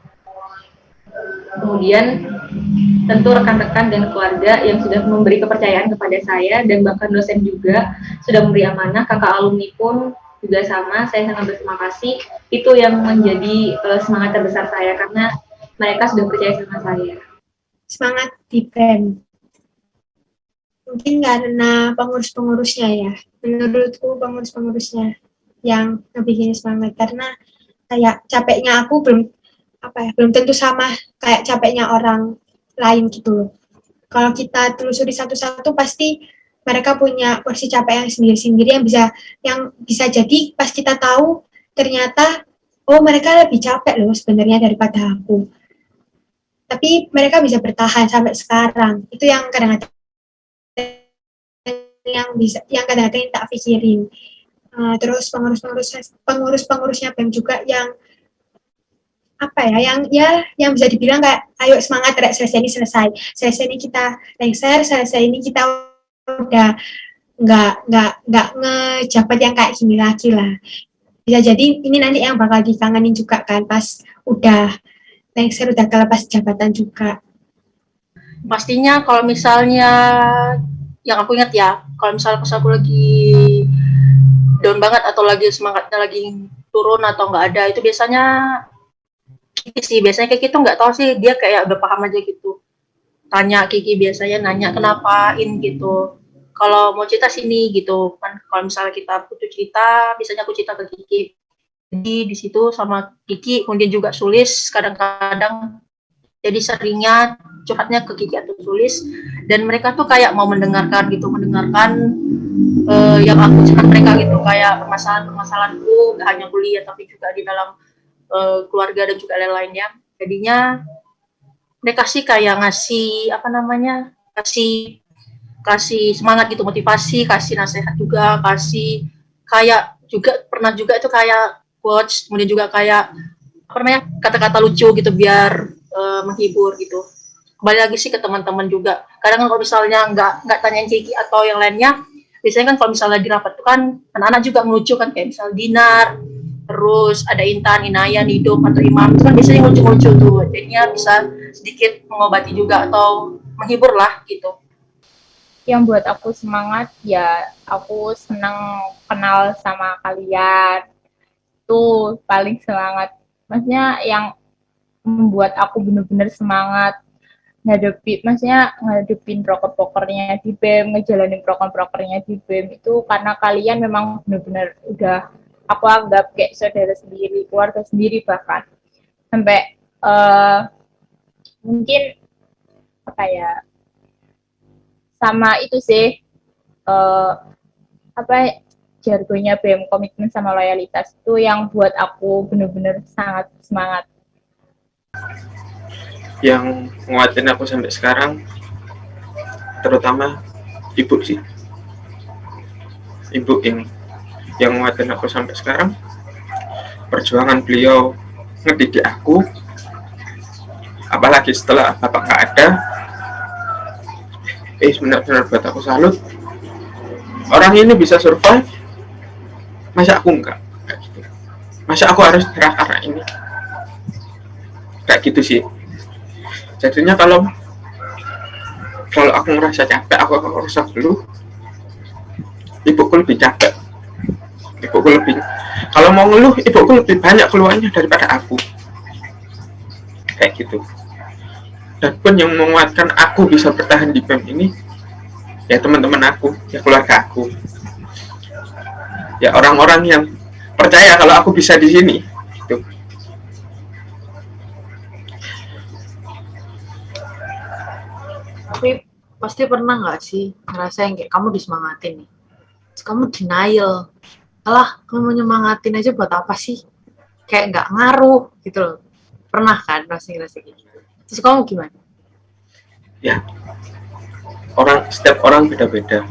Kemudian tentu rekan-rekan dan keluarga yang sudah memberi kepercayaan kepada saya, dan bahkan dosen juga sudah memberi amanah, kakak alumni pun juga sama, saya sangat berterima kasih. Itu yang menjadi semangat terbesar saya, karena mereka sudah percaya sama saya. Semangat di BEM. Mungkin karena pengurus-pengurusnya ya. Menurutku pengurus-pengurusnya yang bikin semangat, karena kayak capeknya aku belum tentu sama kayak capeknya orang lain gitu loh. Kalau kita telusuri satu-satu, pasti mereka punya porsi capek yang sendiri-sendiri yang bisa jadi pas kita tahu ternyata oh mereka lebih capek loh sebenarnya daripada aku. Tapi mereka bisa bertahan sampai sekarang. Itu yang kadang-kadang yang kadang-kadang tak pikirin. Terus pengurusnya BEM juga yang yang bisa dibilang kayak ayo semangat, selesai ini kita lengser, selesai ini kita udah nggak ngejabat yang kayak gini lagi lah. Bisa jadi ini nanti yang bakal dikangenin juga kan pas udah lengser, udah kelepas jabatan juga. Pastinya kalau misalnya yang aku ingat ya, kalau misalnya pas aku lagi down banget atau lagi semangatnya lagi turun atau nggak ada, itu biasanya biasanya kayak gitu, nggak tahu sih, dia kayak udah paham aja gitu. Tanya Kiki, biasanya nanya kenapain gitu. Kalau mau cerita sini gitu kan, kalau misalnya kita butuh cerita, biasanya aku cerita ke Kiki. Jadi di situ sama Kiki, kemudian juga Sulis kadang-kadang. Jadi seringnya curhatnya ke Kiki atau Sulis, dan mereka tuh kayak mau mendengarkan yang aku cerita mereka gitu, kayak permasalahanku, gak hanya kuliah tapi juga di dalam keluarga dan juga lain-lainnya. Jadinya mereka sih kayak ngasih kasih semangat gitu, motivasi, kasih nasihat juga, kasih kayak juga pernah juga itu kayak quotes, kemudian juga kayak kata-kata lucu gitu biar menghibur gitu. Kembali lagi sih ke teman-teman juga. Kadang kalau misalnya nggak tanyain Kiki atau yang lainnya, biasanya kan kalau misalnya di rapat tuh kan anak-anak juga ngelucu kan, kayak misal Dinar, terus ada Intan, Inaya, Nidom, atau Imam, itu kan biasanya lucu-lucu tuh. Jadinya bisa sedikit mengobati juga atau menghibur lah gitu. Yang buat aku semangat ya, aku senang kenal sama kalian. Itu paling semangat. Maksudnya yang membuat aku benar-benar semangat ngadepin proker-prokernya di BEM, ngejalanin proker-prokernya di BEM itu karena kalian memang benar-benar udah aku anggap kayak saudara sendiri, keluarga sendiri bahkan. Sampai mungkin sama itu sih jargonnya BEM, komitmen sama loyalitas, itu yang buat aku benar-benar sangat semangat. Yang nguatin aku sampai sekarang terutama ibu sih, ibu yang nguatin aku sampai sekarang. Perjuangan beliau ngedidik aku, apalagi setelah bapak nggak ada, benar-benar buat aku salut. Orang ini bisa survive, masa aku enggak? Masa aku harus nyerah karena ini? Kayak gitu sih. Jadinya kalau aku ngerasa capek, aku ngerasa dulu, ibuku lebih capek. Ibuku lebih, kalau mau ngeluh, ibuku lebih banyak keluhannya daripada aku. Kayak gitu. Dan pun yang menguatkan aku bisa bertahan di BEM ini, ya teman-teman aku, ya keluarga aku. Ya orang-orang yang percaya kalau aku bisa di sini. Gitu. Tapi pasti pernah nggak sih ngerasain kayak kamu disemangatin nih, terus kamu denial, alah kamu nyemangatin aja buat apa sih, kayak nggak ngaruh gitu loh. Pernah kan ngerasa gitu? Terus kamu gimana? Ya, setiap orang beda-beda.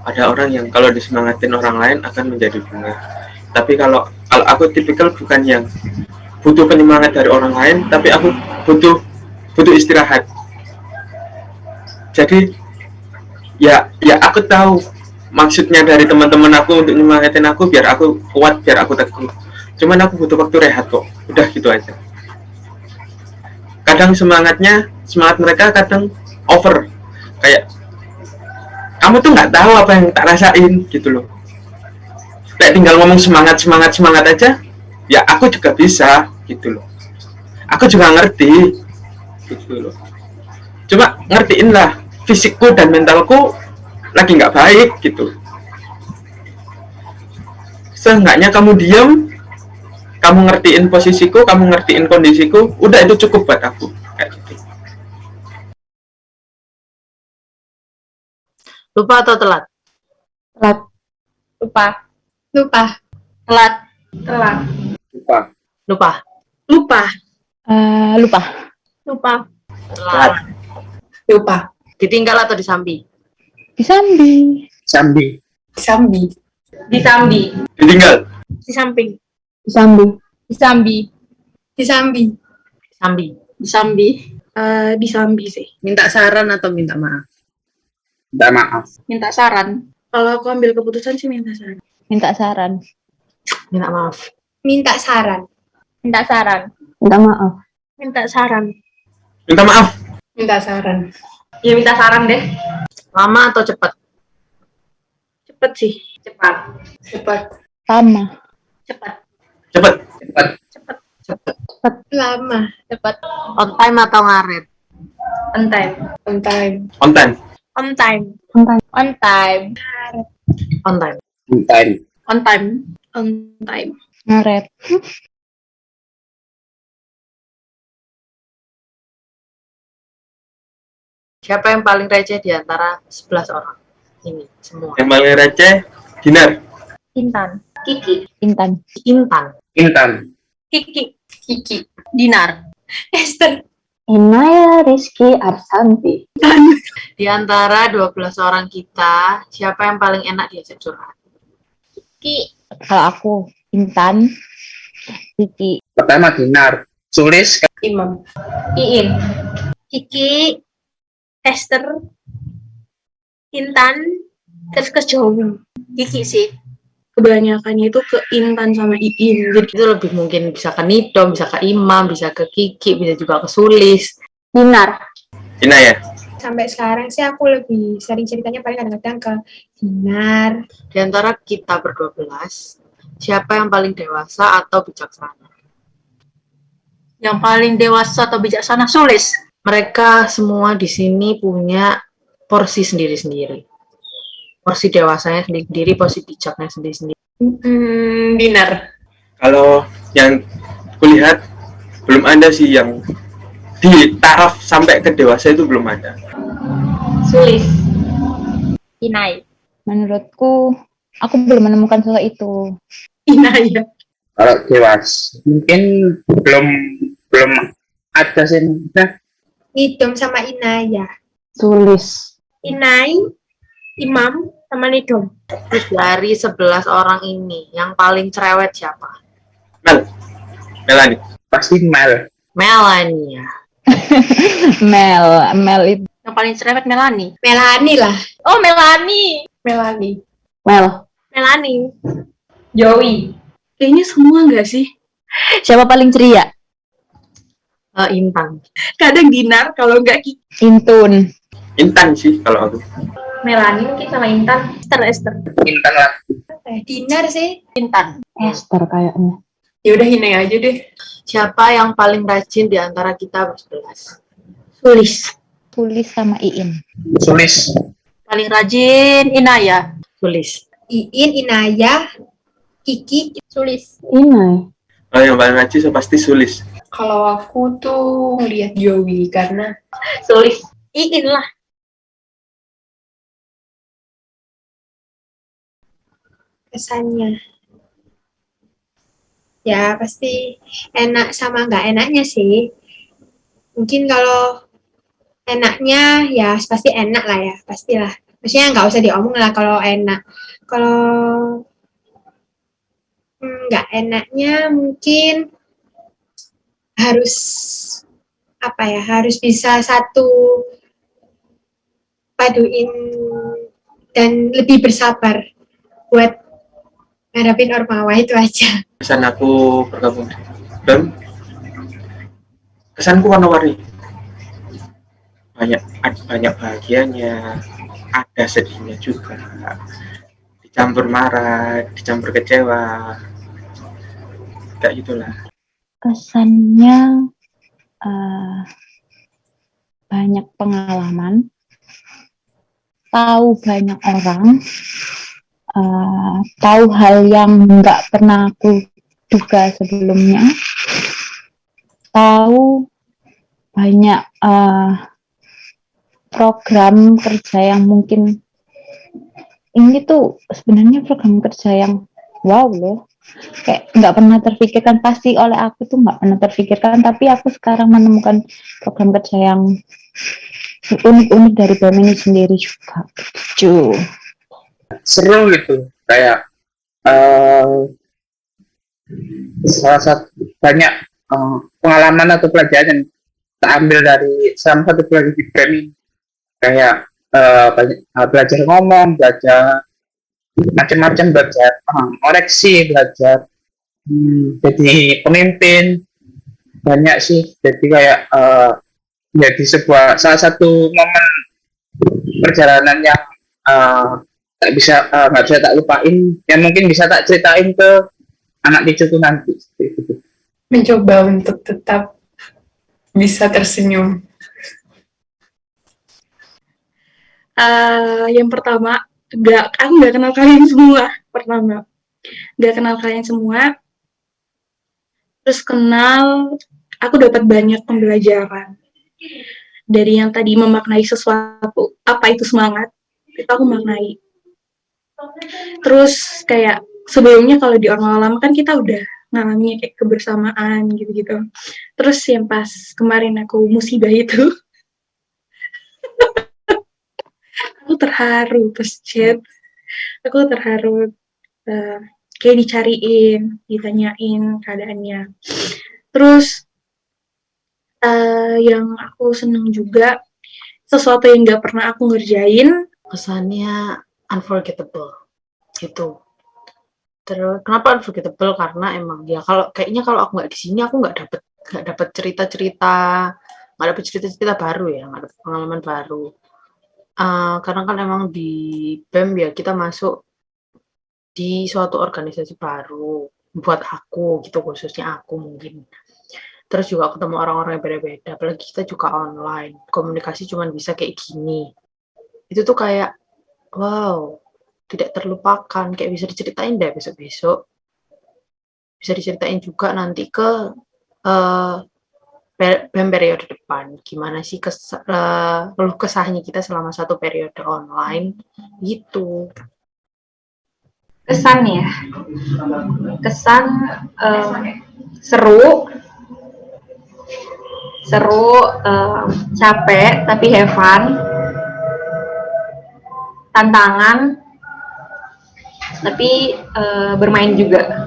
Ada orang yang kalau disemangatin orang lain akan menjadi bunga. Tapi kalau aku tipikal bukan yang butuh penyemangat dari orang lain, tapi aku butuh istirahat. Jadi ya aku tahu maksudnya dari teman-teman aku untuk nyemangatin aku biar aku kuat, biar aku teguh. Cuman aku butuh waktu rehat kok. Udah gitu aja. Kadang semangat mereka kadang over. Kayak kamu tuh nggak tahu apa yang tak rasain gitu loh. Kayak tinggal ngomong semangat aja, ya aku juga bisa gitu loh. Aku juga ngerti gitu loh. Cuma ngertiin lah, fisikku dan mentalku lagi nggak baik gitu. Seenggaknya kamu diam, kamu ngertiin posisiku, kamu ngertiin kondisiku, udah itu cukup buat aku. Kayak gitu. Lupa atau telat? Telat. Lupa. Lupa. Telat. Telat. Lupa. Lupa. Lupa. Lupa. Lupa. Telat. Lupa. Ditinggal atau disambi? Disambi. Sambi. Sambi. Disambi. Ditinggal. Di samping. Disambi. Disambi. Disambi. Sambi. Disambi. Disambi sih. Minta saran atau minta maaf? Minta maaf. Minta saran. Kalau aku ambil keputusan sih minta saran. Minta saran. Minta maaf. Minta saran. Minta saran. Minta maaf. Minta saran. Minta maaf. Minta saran. Ya minta saran deh. Lama atau cepat? Cepet sih. Cepat. Cepat. Lama. Cepat. Cepet. Cepat. Lama. Cepat. On time atau ngaret? On time. On time. On time. On time. On time. On time. On time. On time. On time. On time. Ngaret. Siapa yang paling receh di antara 11 orang ini semua? Yang paling receh, Dinar. Intan. Kiki. Intan. Intan. Intan. Kiki. Kiki. Dinar. Esther. Inaya Rizky Arsanti. Di antara 12 orang kita, siapa yang paling enak diajak curhat? Kiki. Kalau aku Intan, Kiki. Pertama Dinar. Sulis. Imam. Iin. Kiki. Esther. Intan. Terus ke Jowi. Kiki sih. Kebanyakannya itu ke Intan sama Iin. Jadi Itu lebih mungkin bisa ke Nidom, bisa ke Imam, bisa ke Kiki, bisa juga ke Sulis. Dinar. Ina ya. Sampai sekarang sih aku lebih sering ceritanya paling kadang-kadang ke Dinar. Di antara kita ber-12, siapa yang paling dewasa atau bijaksana? Yang paling dewasa atau bijaksana Sulis. Mereka semua di sini punya porsi sendiri-sendiri. Porsi dewasanya sendiri-sendiri, porsi bijaknya sendiri-sendiri. Dinar. Kalau yang kulihat belum ada sih yang di taraf sampai ke dewasa itu belum ada. Sulis. Inai. Menurutku, aku belum menemukan sosok itu. Inaya. Kalau dewasa mungkin belum ada sih. Nidom sama Inaya. Sulis. Inai. Imam. Sama Nidom. Terus dari 11 orang ini, yang paling cerewet siapa? Melani. Pasti Mel. Melania. Mel itu. Yang paling cerewet Melani. Melani lah. Oh, Melani. Melani. Mel. Melani. Joey. Kayaknya semua nggak sih? Siapa paling ceria? Intan. Kadang Dinar, kalau nggak Kiki. Intun. Intan sih kalau aku. Melani mungkin sama Intan. Esther. Intan lah. Dinner sih. Intan. Esther kayaknya. Ya udah Hine aja deh. Siapa yang paling rajin di antara kita bersebelas? Sulis. Tulis sama Iin. Sulis. Paling rajin Inaya. Sulis. Iin, Inaya, Kiki. Sulis. Inai. Oh, yang paling rajin pasti Sulis. Kalau aku tuh ngelihat Joey karena Sulis. Iin lah. Kesannya. Ya pasti enak sama nggak enaknya sih. Mungkin kalau enaknya ya pasti enak lah ya, pastilah. Maksudnya nggak usah diomong lah kalau enak. Kalau nggak enaknya mungkin harus apa ya, harus bisa satu paduin dan lebih bersabar buat ngadapin Ormawa, itu aja. Kesan aku bergabung di BEM, kesanku warna-warni. Banyak bahagianya, ada sedihnya juga. Dicampur marah, dicampur kecewa. Kayak gitulah. Kesannya banyak pengalaman, tahu banyak orang, tahu hal yang nggak pernah aku duga sebelumnya, tahu banyak program kerja yang mungkin ini tuh sebenarnya program kerja yang wow loh, kayak nggak pernah terpikirkan, pasti oleh aku tuh nggak pernah terpikirkan, tapi aku sekarang menemukan program kerja yang unik-unik dari BEM ini sendiri juga. Seru gitu, kayak salah satu banyak pengalaman atau pelajaran yang kita ambil dari salah satu pelajaran di BEM ini, kayak banyak belajar ngomong, belajar macam-macam, belajar koreksi, belajar jadi pemimpin, banyak sih. Jadi kayak jadi sebuah salah satu momen perjalanan yang nggak bisa tak lupain, yang mungkin bisa tak ceritain ke anak cucuku nanti. Gitu. mencoba untuk tetap bisa tersenyum. Yang pertama, aku nggak kenal kalian semua. Pertama, nggak kenal kalian semua. Terus kenal, aku dapat banyak pembelajaran. Dari yang tadi memaknai sesuatu, apa itu semangat, itu aku maknai. Terus kayak sebelumnya kalau di Ormawa Lama kan kita udah ngalamin kayak kebersamaan gitu-gitu. Terus yang pas kemarin aku musibah itu, aku terharu pas chat. Aku terharu, kayak dicariin, ditanyain keadaannya. Terus yang aku seneng juga, sesuatu yang nggak pernah aku ngerjain. Kesannya unforgettable gitu. Terus kenapa unforgettable? Karena emang ya kayaknya kalau aku nggak di sini aku nggak dapet cerita-cerita baru ya, nggak dapet pengalaman baru. Karena kan emang di BEM ya kita masuk di suatu organisasi baru buat aku gitu, khususnya aku mungkin. Terus juga ketemu orang-orang yang beda-beda, apalagi kita juga online, komunikasi cuma bisa kayak gini. Itu tuh kayak wow, tidak terlupakan, kayak bisa diceritain deh besok-besok. Bisa diceritain juga nanti ke BEM periode depan, gimana sih keluh kesahnya kita selama satu periode online gitu. Kesan ya, kesan seru, capek tapi have fun, tantangan tapi bermain juga.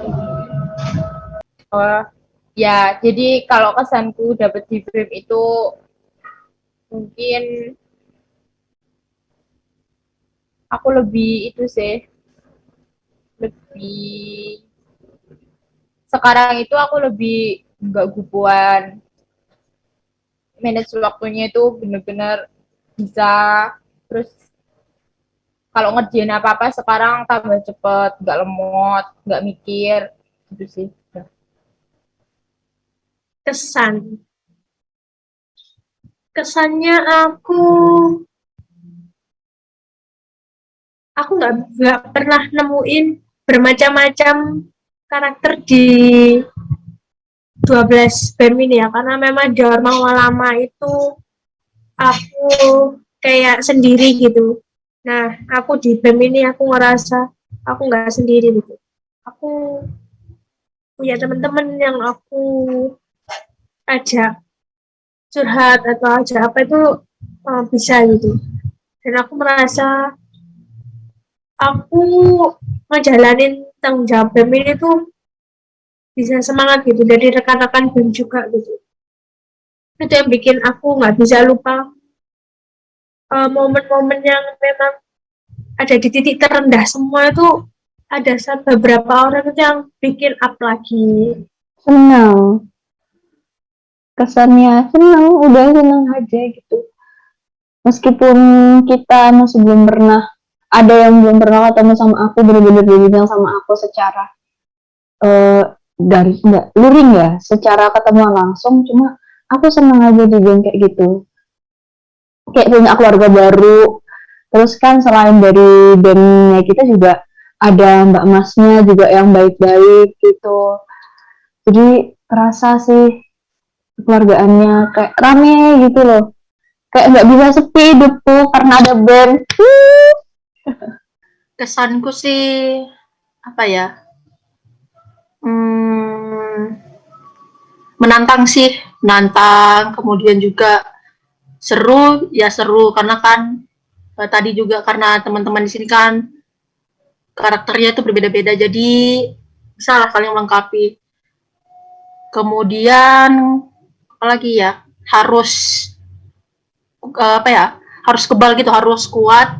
Ya, jadi kalau kesanku dapat di BEM itu mungkin aku lebih itu sih, lebih sekarang itu aku lebih nggak gubuan, manage waktunya itu benar-benar bisa, terus kalau ngerjain apa-apa sekarang tambah cepet, nggak lemot, nggak mikir, gitu sih. Kesannya aku nggak pernah nemuin bermacam-macam karakter di 12 BEM ini ya, karena memang di Ormawa lama itu aku kayak sendiri gitu. Nah, aku di BEM ini aku ngerasa aku nggak sendiri gitu. Aku punya teman-teman yang aku ajak curhat atau ajak apa itu bisa gitu. Dan aku merasa aku ngejalanin tanggung jawab BEM ini tuh bisa semangat gitu dari rekan-rekan BEM juga gitu. Itu yang bikin aku nggak bisa lupa momen-momen yang memang ada di titik terendah semua itu ada beberapa orang itu yang bikin up lagi. Senang. Kesannya senang, udah senang aja gitu. Meskipun kita masih belum pernah, ada yang belum pernah ketemu sama aku, bener-bener dibilang sama aku secara dari enggak luring ya, secara ketemu langsung, cuma aku senang aja dibilang kayak gitu. Kayak punya keluarga baru. Terus kan selain dari BEM-nya kita juga ada Mbak Masnya juga yang baik-baik gitu. Jadi terasa sih keluargaannya kayak rame gitu loh. Kayak nggak bisa sepi hidupku karena ada BEM. Kesanku sih apa ya? Menantang sih, menantang, kemudian juga seru karena kan tadi juga karena teman-teman di sini kan karakternya itu berbeda-beda, jadi bisa lah saling melengkapi. Kemudian apalagi ya, harus harus kebal gitu, harus kuat.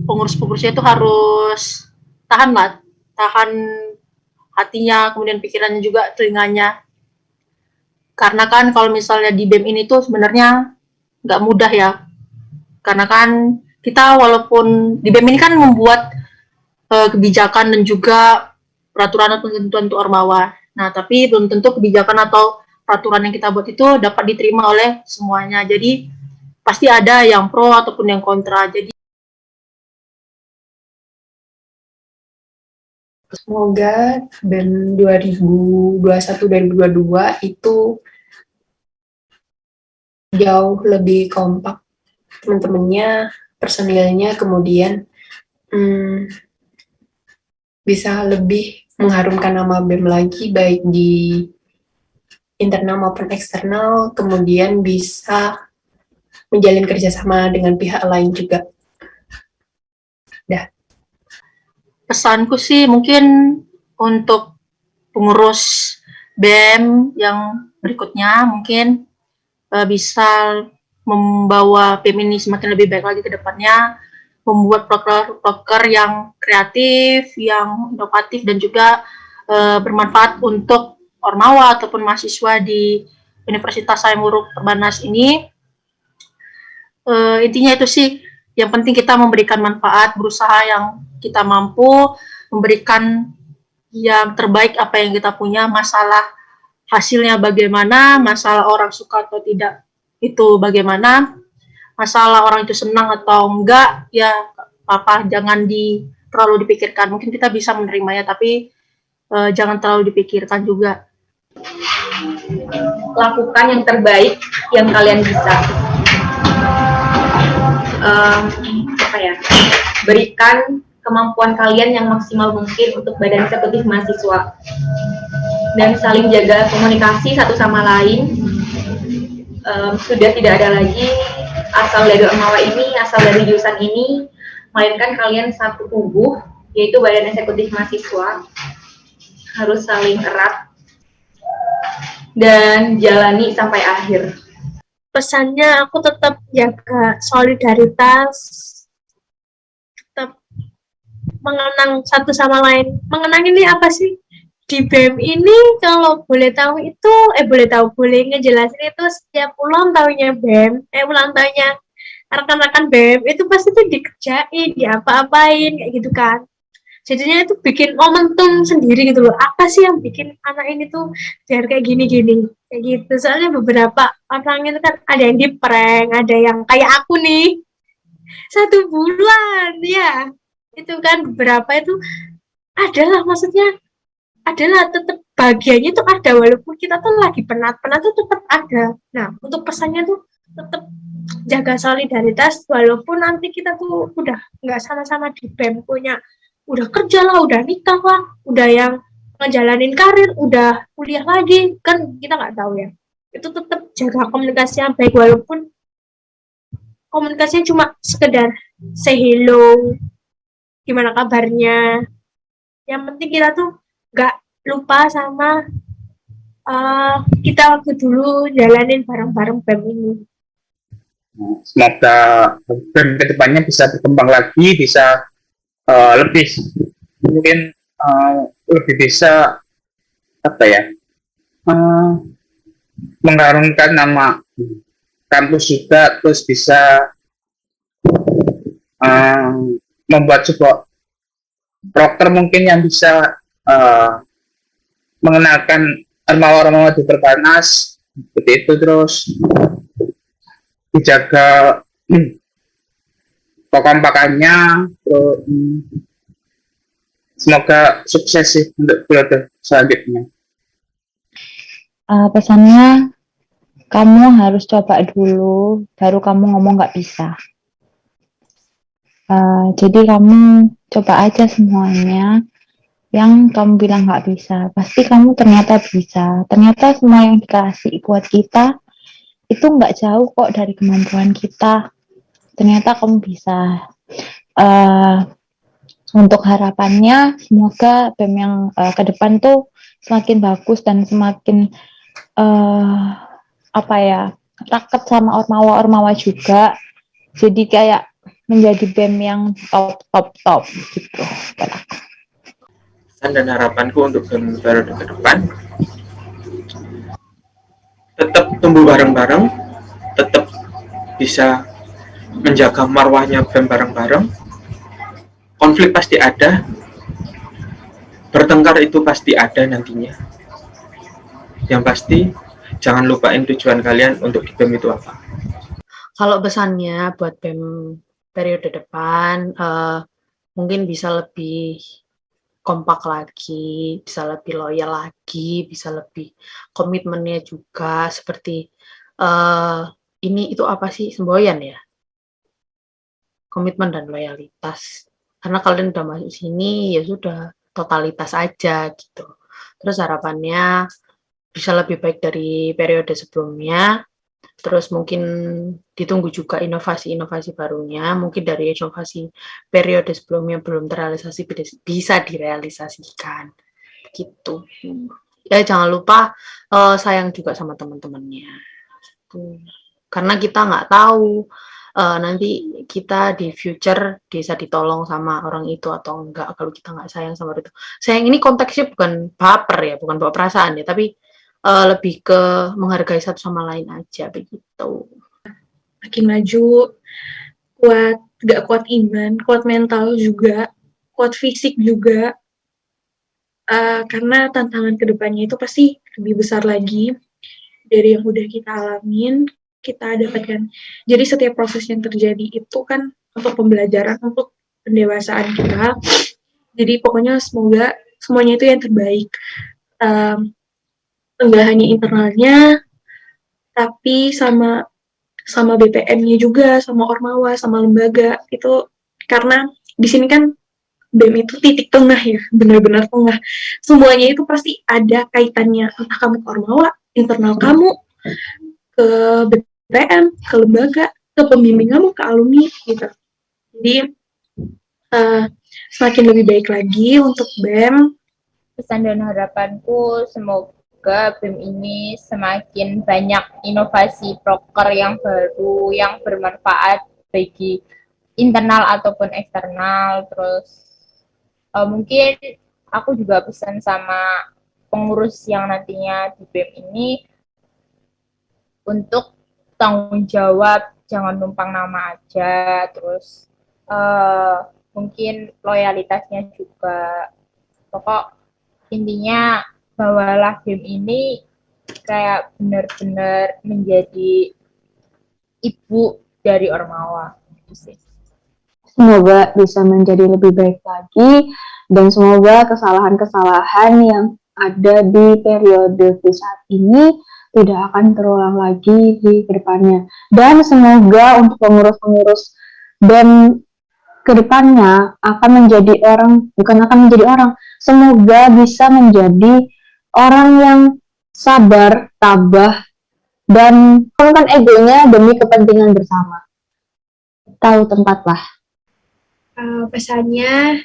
Pengurus-pengurusnya itu harus tahan hatinya, kemudian pikirannya juga, telinganya. Karena kan kalau misalnya di BEM ini tuh sebenarnya nggak mudah ya. Karena kan kita walaupun di BEM ini kan membuat kebijakan dan juga peraturan atau ketentuan untuk Ormawa. Nah, tapi belum tentu kebijakan atau peraturan yang kita buat itu dapat diterima oleh semuanya. Jadi pasti ada yang pro ataupun yang kontra. Jadi semoga BEM 2021-2022 itu jauh lebih kompak teman-temannya, personilnya, kemudian bisa lebih mengharumkan nama BEM lagi, baik di internal maupun eksternal, kemudian bisa menjalin kerjasama dengan pihak lain juga. Dah. Pesanku sih mungkin untuk pengurus BEM yang berikutnya mungkin bisa membawa BEM ini semakin lebih baik lagi ke depannya, membuat proker yang kreatif, yang inovatif, dan juga bermanfaat untuk Ormawa ataupun mahasiswa di Universitas Hayam Wuruk Perbanas ini. Intinya itu sih, yang penting kita memberikan manfaat, berusaha yang kita mampu, memberikan yang terbaik apa yang kita punya. Masalah hasilnya bagaimana, masalah orang suka atau tidak itu bagaimana, masalah orang itu senang atau enggak, ya apa, jangan terlalu dipikirkan. Mungkin kita bisa menerimanya, tapi jangan terlalu dipikirkan juga. Lakukan yang terbaik yang kalian bisa. Berikan kemampuan kalian yang maksimal mungkin untuk badan eksekutif mahasiswa, dan saling jaga komunikasi satu sama lain. Sudah tidak ada lagi asal dari Ormawa ini, asal dari jurusan ini, melainkan kalian satu tubuh, yaitu badan eksekutif mahasiswa. Harus saling erat dan jalani sampai akhir. Pesannya aku tetap jaga solidaritas, tetap mengenang satu sama lain. Mengenang ini apa sih? Di BEM ini kalau boleh ngejelasin itu setiap ulang tahunnya BEM, ulang tahunnya rekan-rekan BEM itu pasti tuh dikerjain, diapa-apain kayak gitu kan. Jadinya itu bikin momentum sendiri gitu loh. Apa sih yang bikin anak ini tuh biar kayak gini-gini kayak gitu. Soalnya beberapa orang itu kan ada yang di prank, ada yang kayak aku nih 1 bulan ya. Itu kan beberapa itu adalah maksudnya adalah tetap bagiannya tuh ada walaupun kita tuh lagi penat-penat tuh tetap ada. Nah, untuk pesannya tuh tetap jaga solidaritas walaupun nanti kita tuh udah nggak sama-sama di BEM punya udah kerja lah, udah nikah lah, udah yang ngejalanin karir, udah kuliah lagi, kan kita nggak tahu ya. Itu tetap jaga komunikasi yang baik walaupun komunikasinya cuma sekedar say hello, gimana kabarnya. Yang penting kita tuh nggak lupa sama kita waktu dulu jalanin bareng-bareng BEM ini. Semoga BEM kedepannya bisa berkembang lagi, bisa lebih mungkin lebih bisa apa ya mengharumkan nama kampus juga, terus bisa membuat sebuah proker mungkin yang bisa mengenalkan ormawa-ormawa di Perbanas seperti itu, terus dijaga kekompakannya. Semoga sukses sih untuk periode selanjutnya. Pesannya, kamu harus coba dulu, baru kamu ngomong nggak bisa. Jadi kamu coba aja semuanya yang kamu bilang nggak bisa. Pasti kamu ternyata bisa. Ternyata semua yang dikasih buat kita itu nggak jauh kok dari kemampuan kita. Ternyata kamu bisa. Untuk harapannya, semoga BEM yang ke depan tuh semakin bagus dan semakin raket sama ormawa-ormawa juga. Jadi kayak menjadi BEM yang top gitu. Pesan dan harapanku untuk BEM periode ke depan, tetap tumbuh bareng-bareng, tetap bisa menjaga marwahnya BEM bareng-bareng. Konflik pasti ada, bertengkar itu pasti ada nantinya. Yang pasti jangan lupain tujuan kalian untuk di BEM itu apa. Kalau pesannya buat BEM periode depan, mungkin bisa lebih kompak lagi, bisa lebih loyal lagi, bisa lebih komitmennya juga seperti ini itu apa sih, semboyan ya? Komitmen dan loyalitas. Karena kalian udah masuk sini, ya sudah, totalitas aja gitu. Terus harapannya bisa lebih baik dari periode sebelumnya. Terus mungkin ditunggu juga inovasi-inovasi barunya. Mungkin dari inovasi periode sebelumnya belum terrealisasi, bisa direalisasikan. Gitu. Ya jangan lupa sayang juga sama teman-temannya. Karena kita nggak tahu nanti kita di future bisa ditolong sama orang itu atau enggak kalau kita nggak sayang sama itu. Sayang ini konteksnya bukan baper ya, bukan bawa perasaan ya, tapi lebih ke menghargai satu sama lain aja begitu. Makin maju, kuat, gak kuat iman, kuat mental juga, kuat fisik juga. Karena tantangan kedepannya itu pasti lebih besar lagi dari yang udah kita alamin, kita dapatkan. Jadi setiap proses yang terjadi itu kan untuk pembelajaran, untuk pendewasaan kita. Jadi pokoknya semoga semuanya itu yang terbaik. Enggak hanya internalnya, tapi sama BPM-nya juga, sama ormawa, sama lembaga. Itu karena di sini kan BEM itu titik tengah ya, benar-benar tengah. Semuanya itu pasti ada kaitannya, entah kamu ke ormawa, internal kamu, ke BPM, ke lembaga, ke pembimbing kamu, ke alumni, gitu. Jadi, semakin lebih baik lagi untuk BEM. Pesan dan harapanku, semoga BEM ini semakin banyak inovasi proker yang baru, yang bermanfaat bagi internal ataupun eksternal. Terus mungkin aku juga pesan sama pengurus yang nantinya di BEM ini untuk tanggung jawab jangan numpang nama aja, terus mungkin loyalitasnya juga. Pokok intinya bawalah BEM ini kayak benar-benar menjadi ibu dari Ormawa. Gitu sih. Semoga bisa menjadi lebih baik lagi dan semoga kesalahan-kesalahan yang ada di periode saat ini tidak akan terulang lagi di kedepannya. Dan semoga untuk pengurus-pengurus BEM kedepannya akan menjadi orang, bukan akan menjadi orang, semoga bisa menjadi orang yang sabar, tabah, dan kan egonya demi kepentingan bersama. Tahu tempat lah. Pesannya,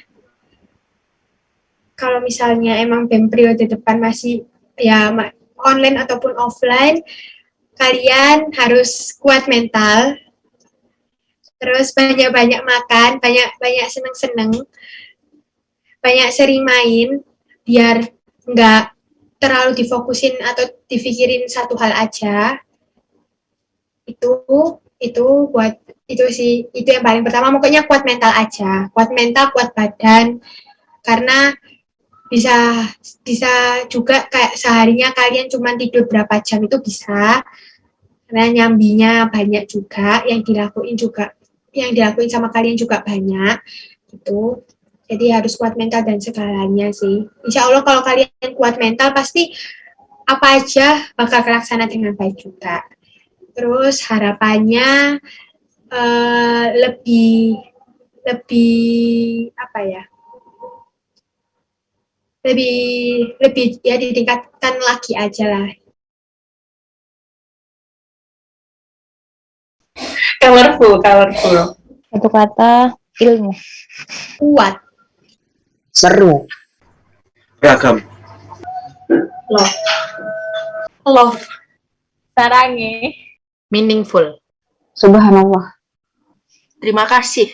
kalau misalnya emang BEM periode depan masih ya online ataupun offline, kalian harus kuat mental, terus banyak-banyak makan, banyak-banyak seneng-seneng, banyak sering main, biar nggak terlalu difokusin atau dipikirin satu hal aja. Itu buat itu sih, itu yang paling pertama. Pokoknya kuat mental aja, kuat mental, kuat badan, karena bisa juga kayak seharinya kalian cuma tidur berapa jam itu bisa, karena nyambinya banyak juga, yang dilakuin sama kalian juga banyak gitu. Jadi harus kuat mental dan segalanya sih. Insya Allah kalau kalian kuat mental pasti apa aja bakal terlaksana dengan baik juga. Terus harapannya lebih apa ya? Lebih ya ditingkatkan lagi aja lah. Colorful. Satu kata, ilmu. Kuat. Seru. Beragam. Love. Sarange. Meaningful. Subhanallah. Terima kasih.